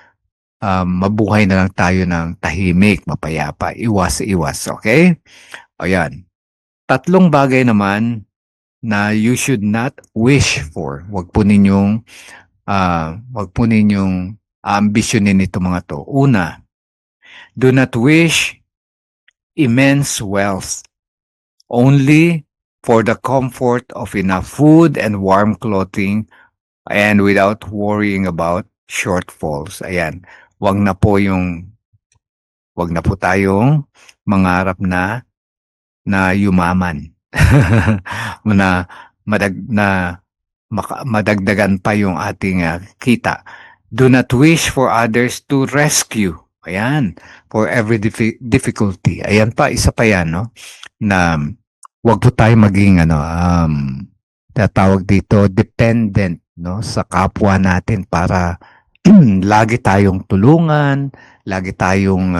Speaker 1: mabuhay na lang tayo ng tahimik, mapayapa, iwas-iwas, okay? Ayan. 3 bagay naman na you should not wish for. Huwag po ninyong ambisyonin ito mga to. Una, do not wish immense wealth. Only for the comfort of enough food and warm clothing and without worrying about shortfalls. Ayan. Wag na po tayong mangarap na yumaman. Madagdagan pa yung ating kita. Do not wish for others to rescue. Ayan. For every difficulty. Ayan pa, isa pa yan, no? Na wag po tayo maging tatawag dito dependent, no, sa kapwa natin para lagi tayong tulungan, lagi tayong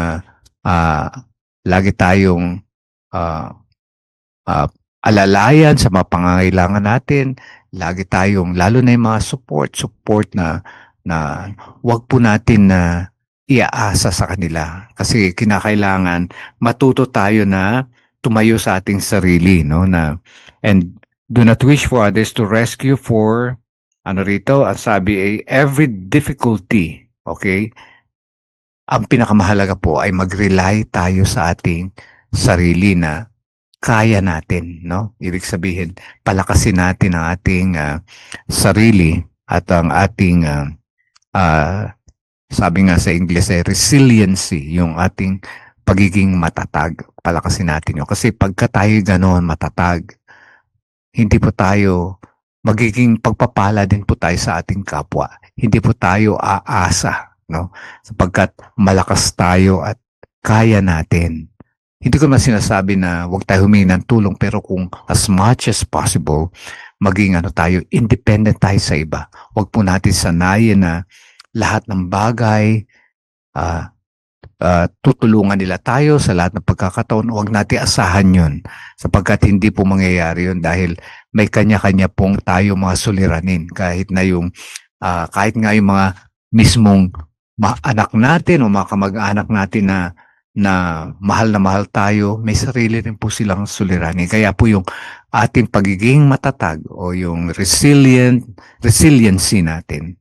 Speaker 1: alalayan sa mga pangangailangan natin, lagi tayong lalo na yung mga support na wag po natin na iaasa sa kanila kasi kinakailangan matuto tayo na tumayo sa ating sarili, no, and do not wish for others to rescue for ang sabi ay every difficulty, okay? Ang pinakamahalaga po ay mag-rely tayo sa ating sarili na kaya natin, no? Ibig sabihin, palakasin natin ang ating sarili at ang ating sabi nga sa English ay resiliency, yung ating pagiging matatag. Palakasin natin yun. Kasi pagka tayo ganoon matatag, hindi po tayo magiging pagpapala din po tayo sa ating kapwa. Hindi po tayo aasa, no? Sapagkat malakas tayo at kaya natin. Hindi ko na sinasabi na huwag tayo humingi ng tulong, pero kung as much as possible, maging tayo, independent tayo sa iba. Huwag po natin sanayin na lahat ng bagay, tutulungan nila tayo sa lahat ng pagkakataon. Huwag natin asahan yun sapagkat hindi po mangyayari yun dahil may kanya-kanya pong tayo mga suliranin kahit nga yung mga mismong anak natin o mga kamag-anak natin na mahal tayo, may sarili rin po silang suliranin. Kaya po yung ating pagiging matatag o yung resiliency natin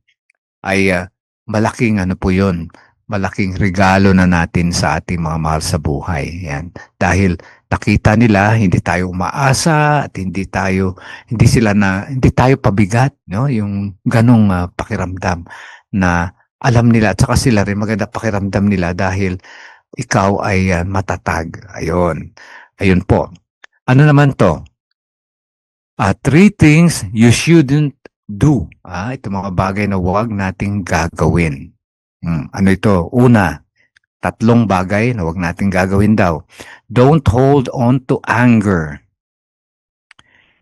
Speaker 1: ay malaking po yun. Malaking regalo na natin sa ating mga mahal sa buhay. Yan. Dahil nakita nila, hindi tayo umaasa at hindi tayo pabigat, no? Yung ganong pakiramdam na alam nila at saka sila rin maganda pakiramdam nila dahil ikaw ay matatag. Ayun. Ayun po. Ano naman to? 3 things you shouldn't do. Ito mga bagay na huwag nating gagawin. Ano ito? Una, 3 bagay na huwag nating gagawin daw. Don't hold on to anger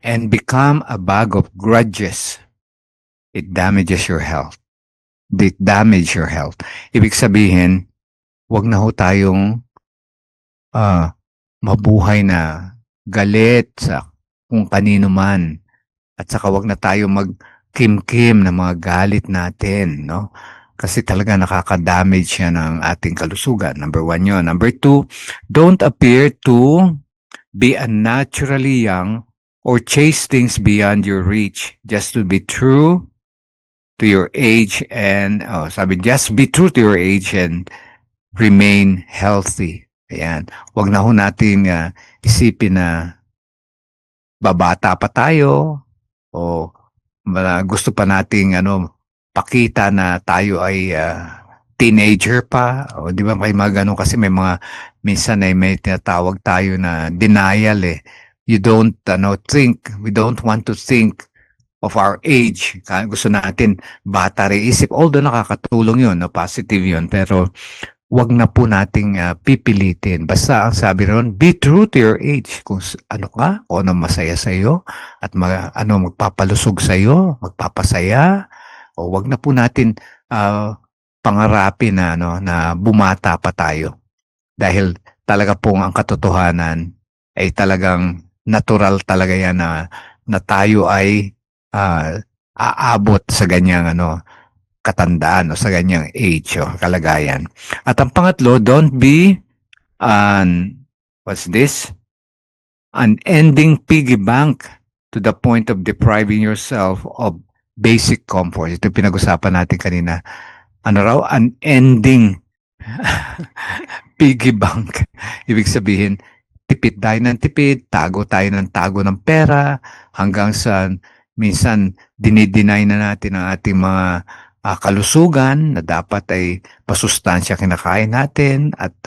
Speaker 1: and become a bag of grudges. It damages your health. It damages your health. Ibig sabihin, huwag na ho tayong mabuhay na galit sa kung kanino man. At saka huwag na tayo mag-kim-kim na mga galit natin, no? Kasi talaga nakaka-damage siya ng ating kalusugan. Number 1 yun. Number 2, don't appear to be unnaturally young or chase things beyond your reach. Just to be true to your age and, just be true to your age and remain healthy. Ayan. Huwag na ho natin isipin na babata pa tayo o gusto pa nating pakita na tayo ay teenager pa. O di ba may mga ganun kasi may mga minsan ay may tinatawag tayo na denial eh. You don't we don't want to think of our age. Gusto natin bata rin isip. Although nakakatulong yun, positive yun. Pero wag na po nating pipilitin. Basta ang sabi ron, be true to your age. Kung ano ka, kung ano masaya sa iyo at ano magpapalusog sa iyo, magpapasaya, o wag na po natin pangarapin na ano na bumata pa tayo. Dahil talaga pong ang katotohanan ay talagang natural talaga yan na tayo ay aabot sa ganyang ano katandaan o sa ganyang age o kalagayan. At ang pangatlo, don't be what's this? An ending piggy bank to the point of depriving yourself of basic comfort. Ito pinag-usapan natin kanina. Ano raw? An ending piggy bank. Ibig sabihin, tipid tayo ng tipid, tago tayo ng tago ng pera, hanggang sa minsan dinideny na natin ang ating mga kalusugan na dapat ay pasustansya kinakain natin at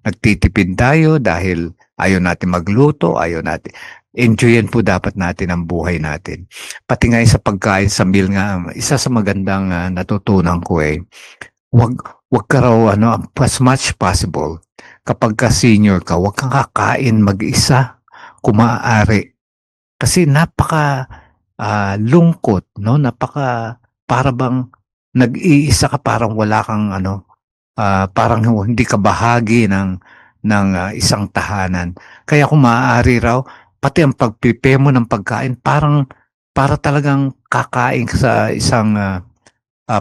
Speaker 1: nagtitipid tayo dahil ayaw natin magluto, ayaw natin. Enjoyin po dapat natin ang buhay natin. Pati nga sa pagkain sa meal nga, isa sa magandang natutunan ko wag ka raw as much possible kapag ka senior ka, wag kang kakain mag-isa kung maaari. Kasi napaka lungkot, no? Napaka para bang nag-iisa ka, parang wala kang parang hindi ka bahagi ng isang tahanan. Kaya kung maaari raw, pati ang pagpipe mo ng pagkain, para talagang kakain ka sa isang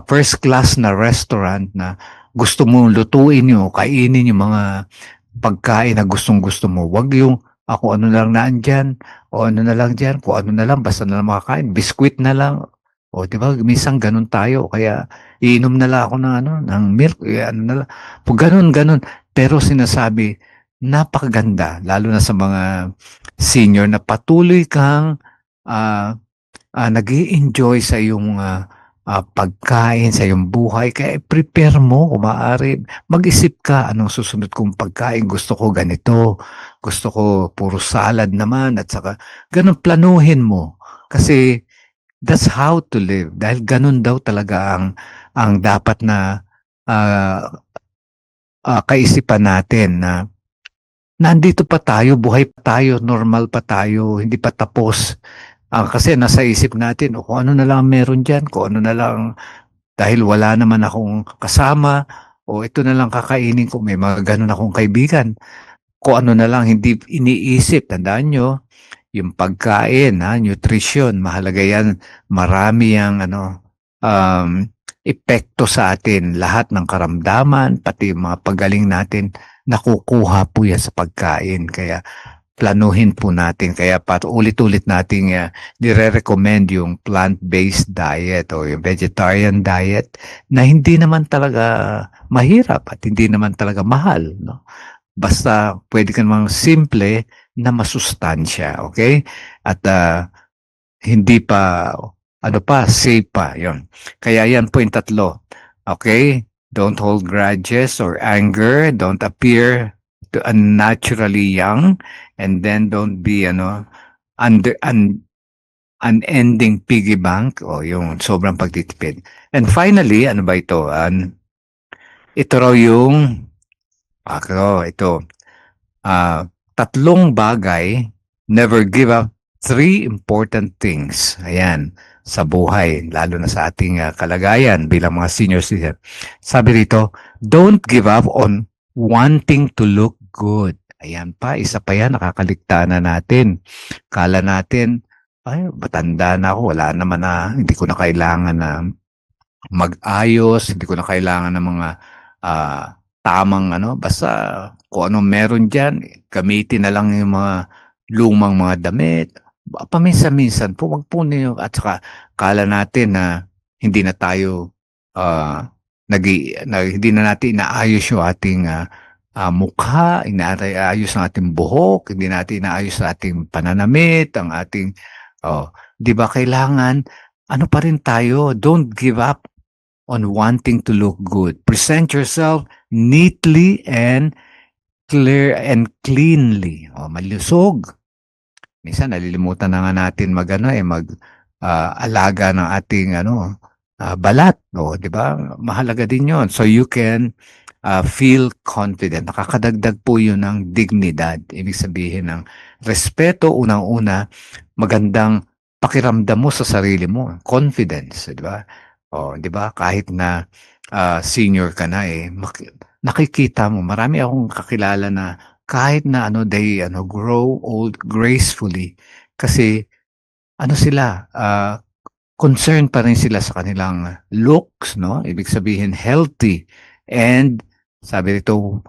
Speaker 1: first class na restaurant na gusto mo lutuin nyo, kainin yung mga pagkain na gustong-gusto mo. Wag yung ako ano na lang naandyan, o ano na lang dyan, kung ano na lang, basta na lang makakain, biskwit na lang. O, di ba, minsan ganun tayo. Kaya, iinom na lang ako ng milk, ano na lang. Pag ganun. Pero sinasabi, napakaganda, lalo na sa mga senior na patuloy kang nag-i-enjoy sa iyong pagkain, sa iyong buhay. Kaya prepare mo, kung maaari. Mag-isip ka, anong susunod kong pagkain. Gusto ko ganito. Gusto ko puro salad naman. At saka, ganun, planuhin mo. Kasi, that's how to live. Dahil ganun daw talaga ang dapat na kaisipan natin na nandito pa tayo, buhay pa tayo, normal pa tayo, hindi pa tapos. Kasi nasa isip natin, kung ano na lang meron dyan, kung ano na lang, dahil wala naman akong kasama, o ito na lang kakainin ko, may mga ganun akong kaibigan. Kung ano na lang, hindi iniisip, tandaan nyo, yung pagkain, nutrition, mahalaga yan, marami ang epekto sa atin, lahat ng karamdaman, pati mga pagaling natin, nakukuha po yan sa pagkain. Kaya, planuhin po natin. Kaya ulit-ulit nating nire-recommend yung plant-based diet o yung vegetarian diet na hindi naman talaga mahirap at hindi naman talaga mahal. No? Basta pwede ka namang simple na masustansya. Okay? At hindi pa, safe pa. Yun. Kaya yan po yung tatlo. Okay? Don't hold grudges or anger. Don't appear unnaturally young, and then don't be unending piggy bank o yung sobrang pagtitipid. And finally, ano ba ito? Ito raw yung tatlong bagay, never give up 3 important things. Ayan, sa buhay, lalo na sa ating kalagayan bilang mga senior citizen. Sabi rito, don't give up on wanting to look good. Ayan pa, isa pa yan, nakakaligtaan na natin. Kala natin, ay, matanda na ako, wala naman hindi ko na kailangan na mag-ayos, hindi ko na kailangan ng mga tamang basta kung anong meron dyan, gamitin na lang yung mga lumang mga damit. Paminsan-minsan po, wag po niyo, at saka kala natin na hindi na tayo hindi na natin inaayos yung ating mukha, inaayos ang ating buhok, hindi natin inaayos ang ating pananamit, ang ating, di ba kailangan, pa rin tayo, don't give up on wanting to look good. Present yourself neatly and clear and cleanly. Malusog. Minsan nalilimutan na nga natin alaga ng ating balat, di ba? Mahalaga din 'yon. So you can feel confident. Nakakadagdag po yun ng dignidad. Ibig sabihin ng respeto, unang-una, magandang pakiramdam mo sa sarili mo. Confidence, di ba? O, di ba? Kahit na senior ka na nakikita mo, marami akong kakilala na kahit na they grow old gracefully kasi sila, concerned pa rin sila sa kanilang looks, no? Ibig sabihin healthy and sabi nito,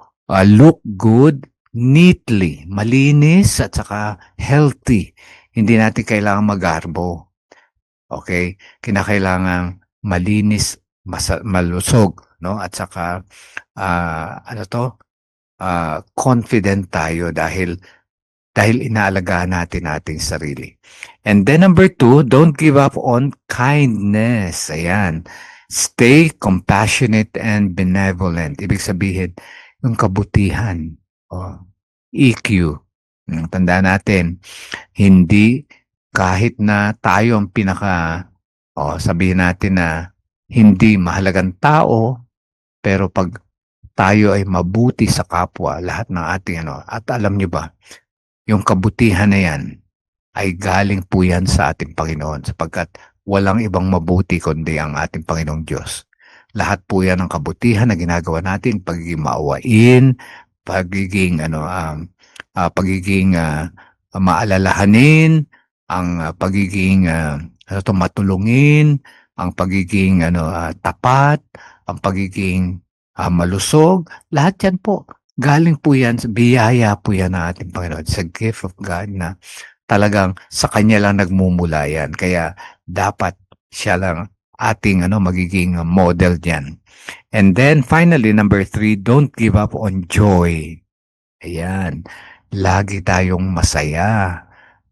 Speaker 1: look good, neatly, malinis at saka healthy. Hindi natin kailangan magarbo. Okay? Kinakailangan malinis, malusog, no? At saka confident tayo dahil inaalagaan natin ating sarili. And then number 2, don't give up on kindness. Ayan. Stay compassionate and benevolent. Ibig sabihin, yung kabutihan. EQ. Tandaan natin, hindi kahit na tayo ang sabihin natin na hindi mahalagang tao, pero pag tayo ay mabuti sa kapwa, lahat ng ating at alam nyo ba, yung kabutihan na yan ay galing po yan sa ating Panginoon sapagkat walang ibang mabuti kundi ang ating Panginoong Diyos. Lahat po yan ang kabutihan na ginagawa natin, pagiging maawain, pagiging maalalahanin, ang pagiging matulungin, ang pagiging tapat, ang pagiging malusog, lahat yan po. Galing po yan, biyaya po yan ng ating Panginoon. It's a gift of God na talagang sa Kanya lang nagmumula yan. Kaya dapat siya lang ating magiging model dyan. And then finally, number 3, don't give up on joy. Ayan. Lagi tayong masaya.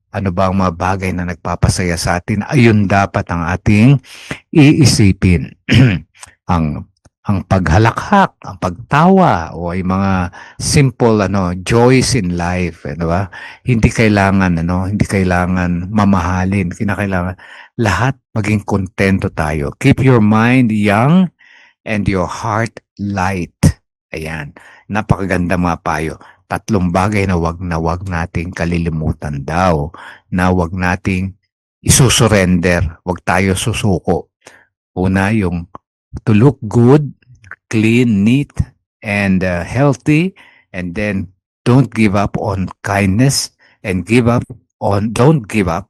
Speaker 1: Ano ba ang mga bagay na nagpapasaya sa atin? Ayun dapat ang ating iisipin. ang paghalakhak, ang pagtawa o ay mga simple joys in life, ba? Hindi kailangan mamahalin, kinakailangan lahat maging kontento tayo. Keep your mind young and your heart light. Ayan, napakaganda mga payo. 3 bagay na wag nating kalilimutan daw, na wag nating isusurrender, wag tayo susuko. Una, yung to look good, clean, neat, and healthy, and then don't give up on kindness, and don't give up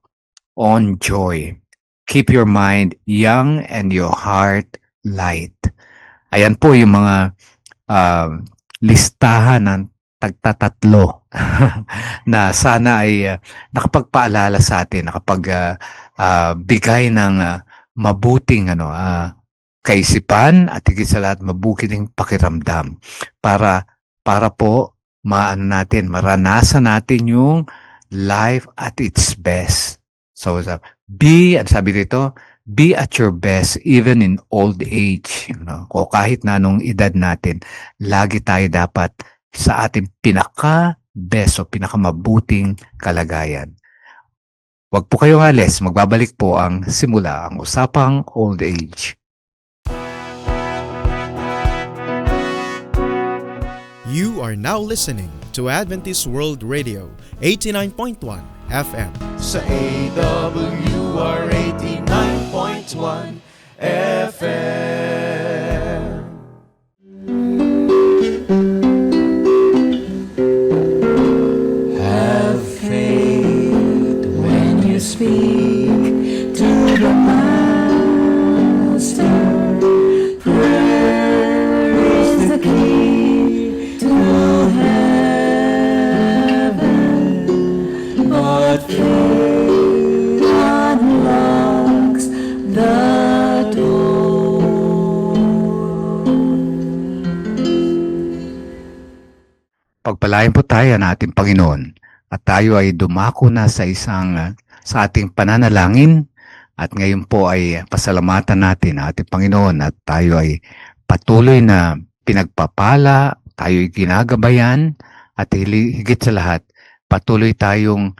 Speaker 1: on joy. Keep your mind young and your heart light. Ayan po yung mga listahan ng tagtatatlo na sana ay nakapagpaalala sa atin, bigay ng mabuting kaisipan at higit sa lahat mabuting pakiramdam para po maranasan natin yung life at its best. So sabi dito, be at your best even in old age. O kahit na anong edad natin, lagi tayo dapat sa ating pinaka-best o pinakamabuting kalagayan. Huwag po kayong alis, magbabalik po ang simula, ang usapang old age.
Speaker 4: You are now listening to Adventist World Radio, 89.1 FM.
Speaker 2: Sa AWR 89.1 FM.
Speaker 5: Have faith when you speak to the Master. Prayer is the key to heaven, but faith unlocks the door.
Speaker 1: Pagpalain po tayo ng ating Panginoon at tayo ay dumako na sa sa ating pananalangin at ngayon po ay pasalamatan natin ang ating Panginoon at tayo ay patuloy na pinagpapala, tayo ay ginagabayan at higit sa lahat, patuloy tayong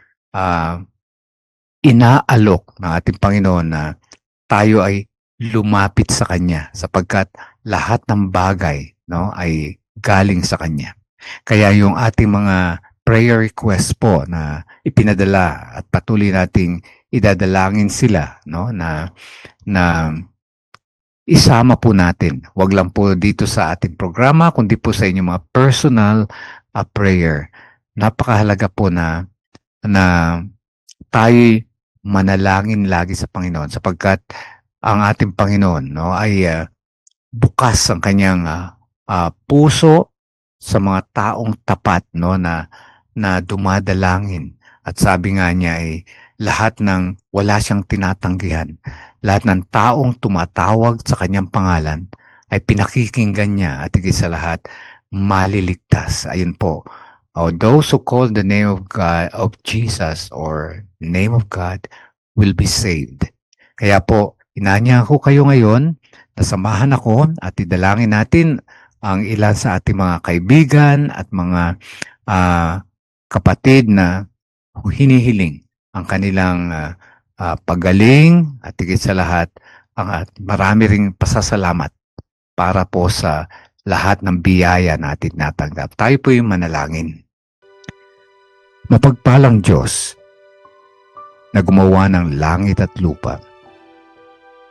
Speaker 1: inaalok ng ating Panginoon na tayo ay lumapit sa Kanya sapagkat lahat ng bagay ay galing sa Kanya. Kaya yung ating mga prayer request po na ipinadala at patuloy nating idadalangin sila, no, na isama po natin. Huwag lang po dito sa ating programa, kundi po sa inyong mga personal prayer. Napakahalaga po na tayo'y manalangin lagi sa Panginoon sapagkat ang ating Panginoon, no, ay bukas ang kanyang puso sa mga taong tapat, no, na dumadalangin. At sabi nga niya ay lahat ng wala siyang tinatanggihan, lahat ng taong tumatawag sa kanyang pangalan ay pinakikinggan niya at higit sa lahat maliligtas. Ayun po. Those who call the name of God, of Jesus or name of God will be saved. Kaya po, inanya ko kayo ngayon na samahan ako at idalangin natin ang ilan sa ating mga kaibigan at mga kapatid na hinihiling ang kanilang pagaling at higit sa lahat ang marami ring pasasalamat para po sa lahat ng biyaya natin natanggap. Tayo po yung manalangin. Mapagpalang Diyos na gumawa ng langit at lupa,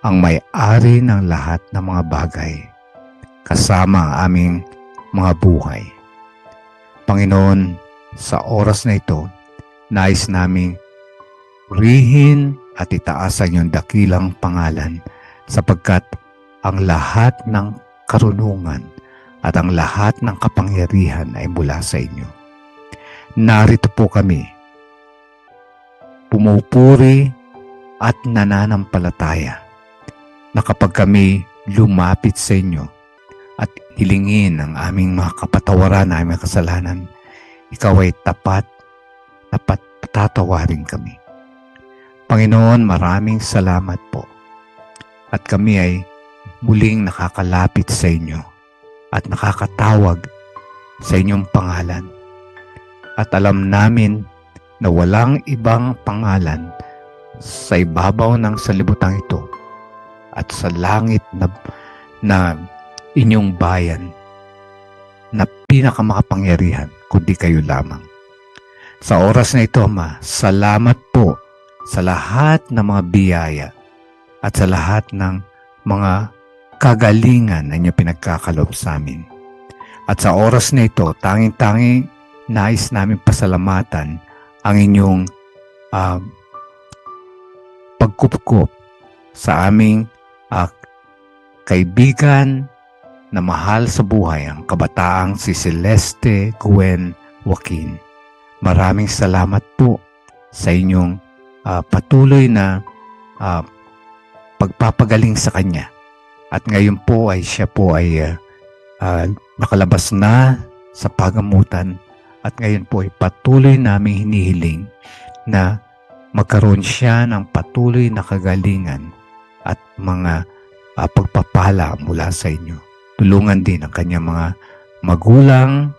Speaker 1: ang may-ari ng lahat ng mga bagay, kasama ang aming mga buhay. Panginoon, sa oras na ito, nais naming purihin at itaas ang iyong dakilang pangalan sapagkat ang lahat ng karunungan at ang lahat ng kapangyarihan ay mula sa inyo. Narito po kami, pumupuri at nananampalataya na kapag kami lumapit sa inyo at hilingin ang aming mga kapatawaran na aming kasalanan, ikaw ay tapat na patatawarin kami. Panginoon, maraming salamat po. At kami ay muling nakakalapit sa inyo at nakakatawag sa inyong pangalan. At alam namin na walang ibang pangalan sa ibabaw ng sanlibutan ito at sa langit na inyong bayan na pinakamakapangyarihan kundi kayo lamang. Sa oras na ito, Ama, salamat po sa lahat ng mga biyaya at sa lahat ng mga kagalingan na inyo pinagkakalob sa amin. At sa oras na ito, tanging-tanging nais namin pasalamatan ang inyong pagkupkup sa aming kaibigan na mahal sa buhay, ang kabataang si Celeste Gwen Joaquin. Maraming salamat po sa inyong patuloy na pagpapagaling sa kanya. At ngayon po ay siya po ay nakalabas na sa pagamutan at ngayon po ay patuloy naming hinihiling na magkaroon siya ng patuloy na kagalingan at mga pagpapala mula sa inyo. Tulungan din ang kanyang mga magulang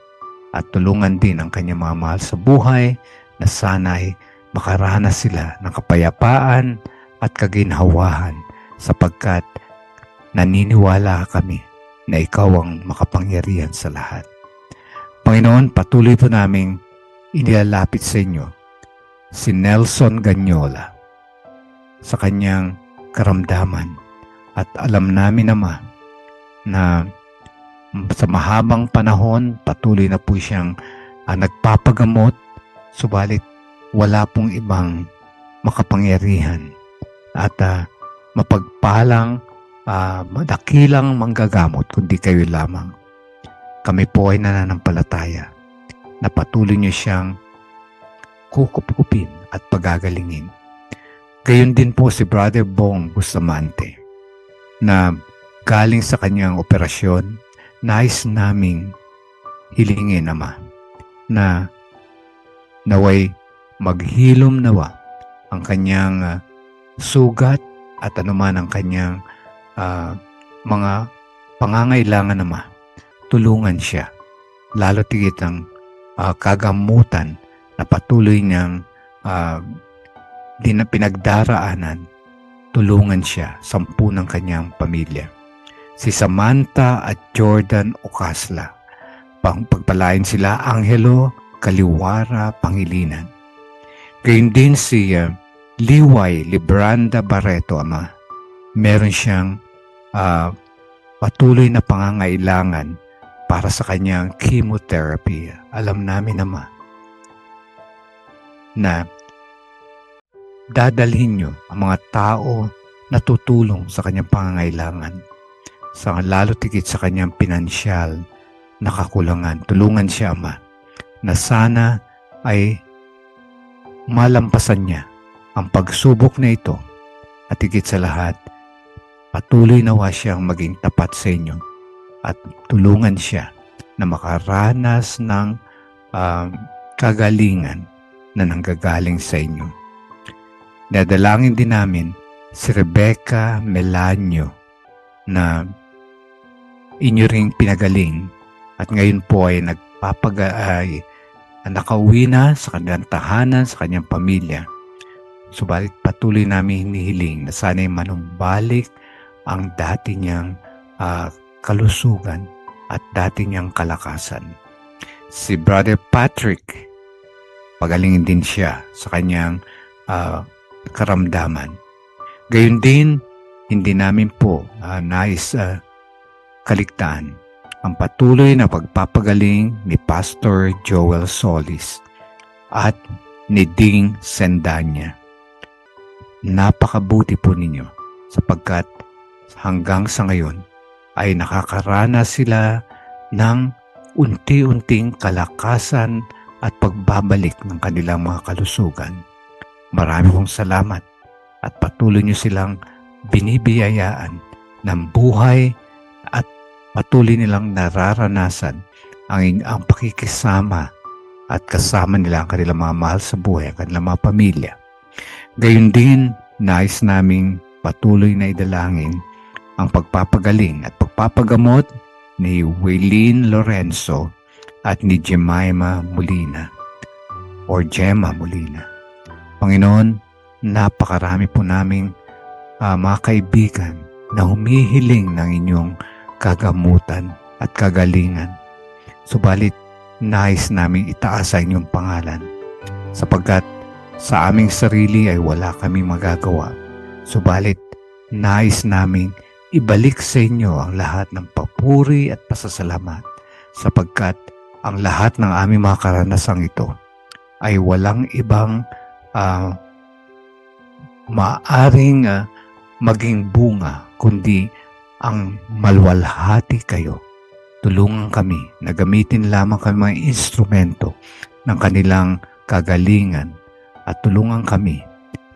Speaker 1: at tulungan din ang kanyang mga mahal sa buhay na sana'y makaranas sila ng kapayapaan at kaginhawahan sapagkat naniniwala kami na ikaw ang makapangyarihan sa lahat. Panginoon, patuloy po naming inilalapit sa inyo si Nelson Ganyola sa kanyang karamdaman at alam namin naman na sa mahabang panahon patuloy na po siyang nagpapagamot subalit wala pong ibang makapangyarihan at mapagpalang dakilang manggagamot kundi kayo lamang. Kami po ay nananampalataya na patuloy niyo siyang kukupkupin at pagagalingin. Gayon din po si Brother Bong Bustamante na galing sa kanyang operasyon, nais naming hilingin, Ama, na naway maghilom nawa ang kanyang sugat at anuman ang kanyang mga pangangailangan, Ama. Tulungan siya, lalo tigit ang kagamutan na patuloy niyang pinagdaraanan. Tulungan siya, 10 ng kanyang pamilya. Si Samantha at Jordan Ocasla, Pagpalain sila Angelo Kaliwara Pangilinan. Gayun din si Liway Libranda Barreto, Ama. Meron siyang patuloy na pangangailangan para sa kanyang chemotherapy. Alam namin, Ama, na dadalhin niyo ang mga tao na tutulong sa kanyang pangangailangan, lalo tigit sa kanyang pinansyal na kakulangan. Tulungan siya, Ama, na sana ay malampasan niya ang pagsubok na ito, at higit sa lahat, patuloy nawa siyang maging tapat sa inyo at tulungan siya na makaranas ng kagalingan na nanggagaling sa inyo. Nadalangin din namin si Rebecca Melanio na inyo ring pinagaling at ngayon po ay nakauwi na sa kanyang tahanan, sa kanyang pamilya. Subalit patuloy namin hinihiling na sana'y manumbalik ang dati niyang kalusugan at dati niyang kalakasan. Si Brother Patrick, pagalingin din siya sa kanyang karamdaman. Gayun din, hindi namin po nais kaligtaan ang patuloy na pagpapagaling ni Pastor Joel Solis at ni Ding Sendanya. Napakabuti po ninyo sapagkat hanggang sa ngayon ay nakakaranas sila ng unti-unting kalakasan at pagbabalik ng kanilang mga kalusugan. Marami pong salamat at patuloy nyo silang binibiyayaan ng buhay at patuloy nilang nararanasan ang pakikisama at kasama nila ang kanilang mga mahal sa buhay, ang kanilang mga pamilya. Gayun din, nais naming patuloy na idalangin ang pagpapagaling at pagpapagamot ni Waylene Lorenzo at ni Jemima Molina or Gemma Molina. Panginoon, napakarami po naming mga kaibigan na humihiling ng inyong kagamutan at kagalingan. Subalit, nais naming itaas sa inyong pangalan sapagkat sa aming sarili ay wala kaming magagawa. Subalit, nais naming ibalik sa inyo ang lahat ng papuri at pasasalamat sapagkat ang lahat ng aming mga karanasang ito ay walang ibang maaring maging bunga kundi ang malwalhati kayo. Tulungan kami na gamitin lamang kami mga instrumento ng kanilang kagalingan at tulungan kami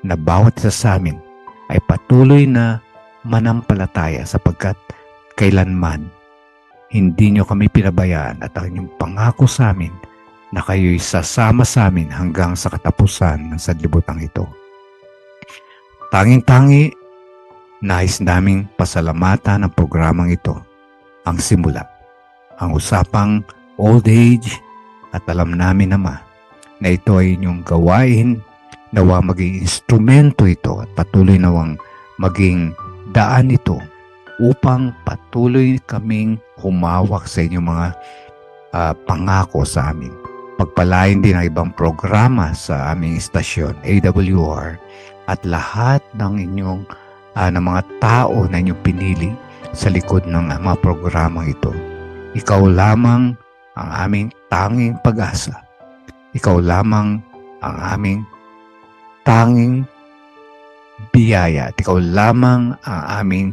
Speaker 1: na bawat isa sa amin ay patuloy na manampalataya sapagkat kailanman hindi nyo kami pinabayaan at ang inyong pangako sa amin na kayo'y sasama sa amin hanggang sa katapusan ng sanlibutan ito. Tanging-tangi, nais naming pasalamatan ang programang ito, ang simula, ang usapang old age, at alam namin naman na ito ay inyong gawain, nawa maging instrumento ito at patuloy nawang maging daan ito upang patuloy kaming humawak sa inyong mga pangako sa amin. Pagpalain din ang ibang programa sa aming istasyon, AWR, at lahat ng inyong ng mga tao na inyong pinili sa likod ng mga programang ito. Ikaw lamang ang aming tanging pag-asa. Ikaw lamang ang aming tanging biyaya at ikaw lamang ang aming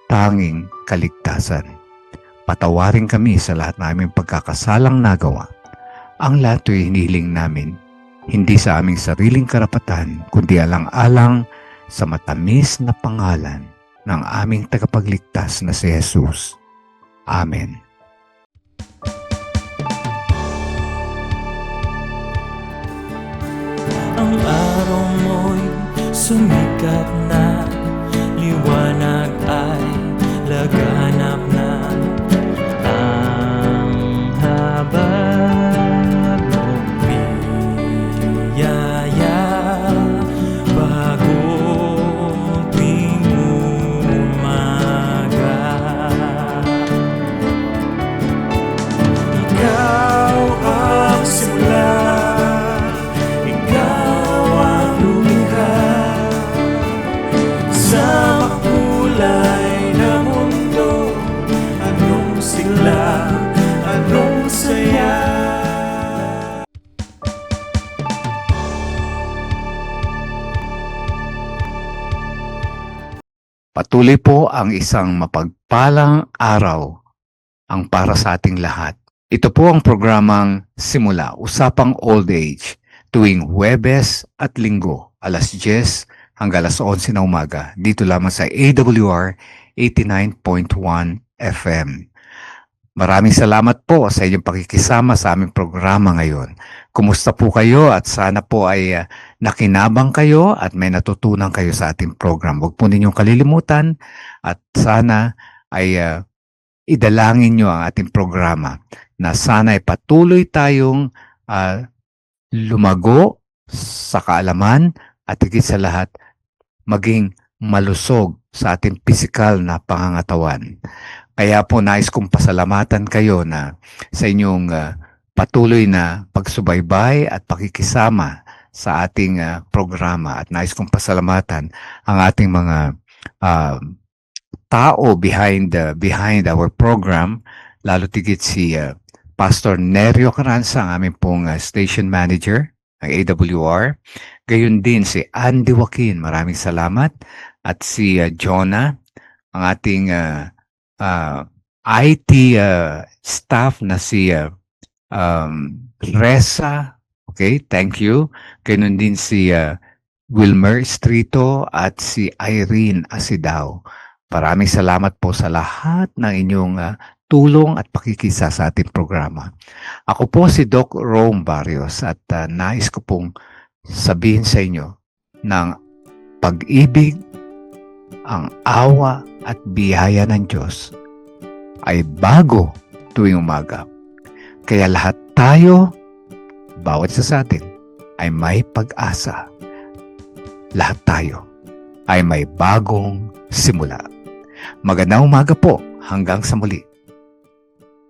Speaker 1: tanging kaligtasan. Patawarin kami sa lahat ng aming pagkakasalang nagawa. Ang lahat ay hinihiling namin, hindi sa aming sariling karapatan, kundi alang-alang sa matamis na pangalan ng aming tagapagligtas na si Jesus. Amen.
Speaker 2: Ang araw mo'y sumikat na, liwanag ay laganap na. Ang habag mong biyaya bagong tuwing umaga.
Speaker 1: patuloy po ang isang mapagpalang araw ang para sa ating lahat. Ito po ang programang Simula, Usapang Old Age, tuwing Huwebes at Linggo, alas 10 hanggang alas 11 na umaga, dito lamang sa AWR 89.1 FM. Maraming salamat po sa inyong pakikisama sa aming programa ngayon. Kumusta po kayo at sana po ay nakinabang kayo at may natutunan kayo sa ating program. Huwag po ninyong kalilimutan at sana ay idalangin nyo ang ating programa na sana ay patuloy tayong lumago sa kaalaman at higit sa lahat maging malusog sa ating pisikal na pangangatawan. Kaya po nais kong pasalamatan kayo na sa inyong patuloy na pagsubaybay at pakikisama sa ating programa. At nais kong pasalamatan ang ating mga tao behind our program, lalo tigit si Pastor Nerio Carranza, ang aming pong station manager ng AWR. Gayon din si Andy Joaquin, maraming salamat. At si Jonah, ang ating IT staff na si Reza, okay, thank you. Ganon din si Wilmer Estrito at si Irene Asidao. Maraming salamat po sa lahat ng inyong tulong at pakikisa sa ating programa. Ako po si Doc Rome Barrios at nais ko pong sabihin sa inyo ng pag-ibig, ang awa at biyaya ng Diyos ay bago tuwing umaga. Kaya lahat tayo, bawat isa sa atin, ay may pag-asa. Lahat tayo ay may bagong simula. Magandang umaga po hanggang sa muli.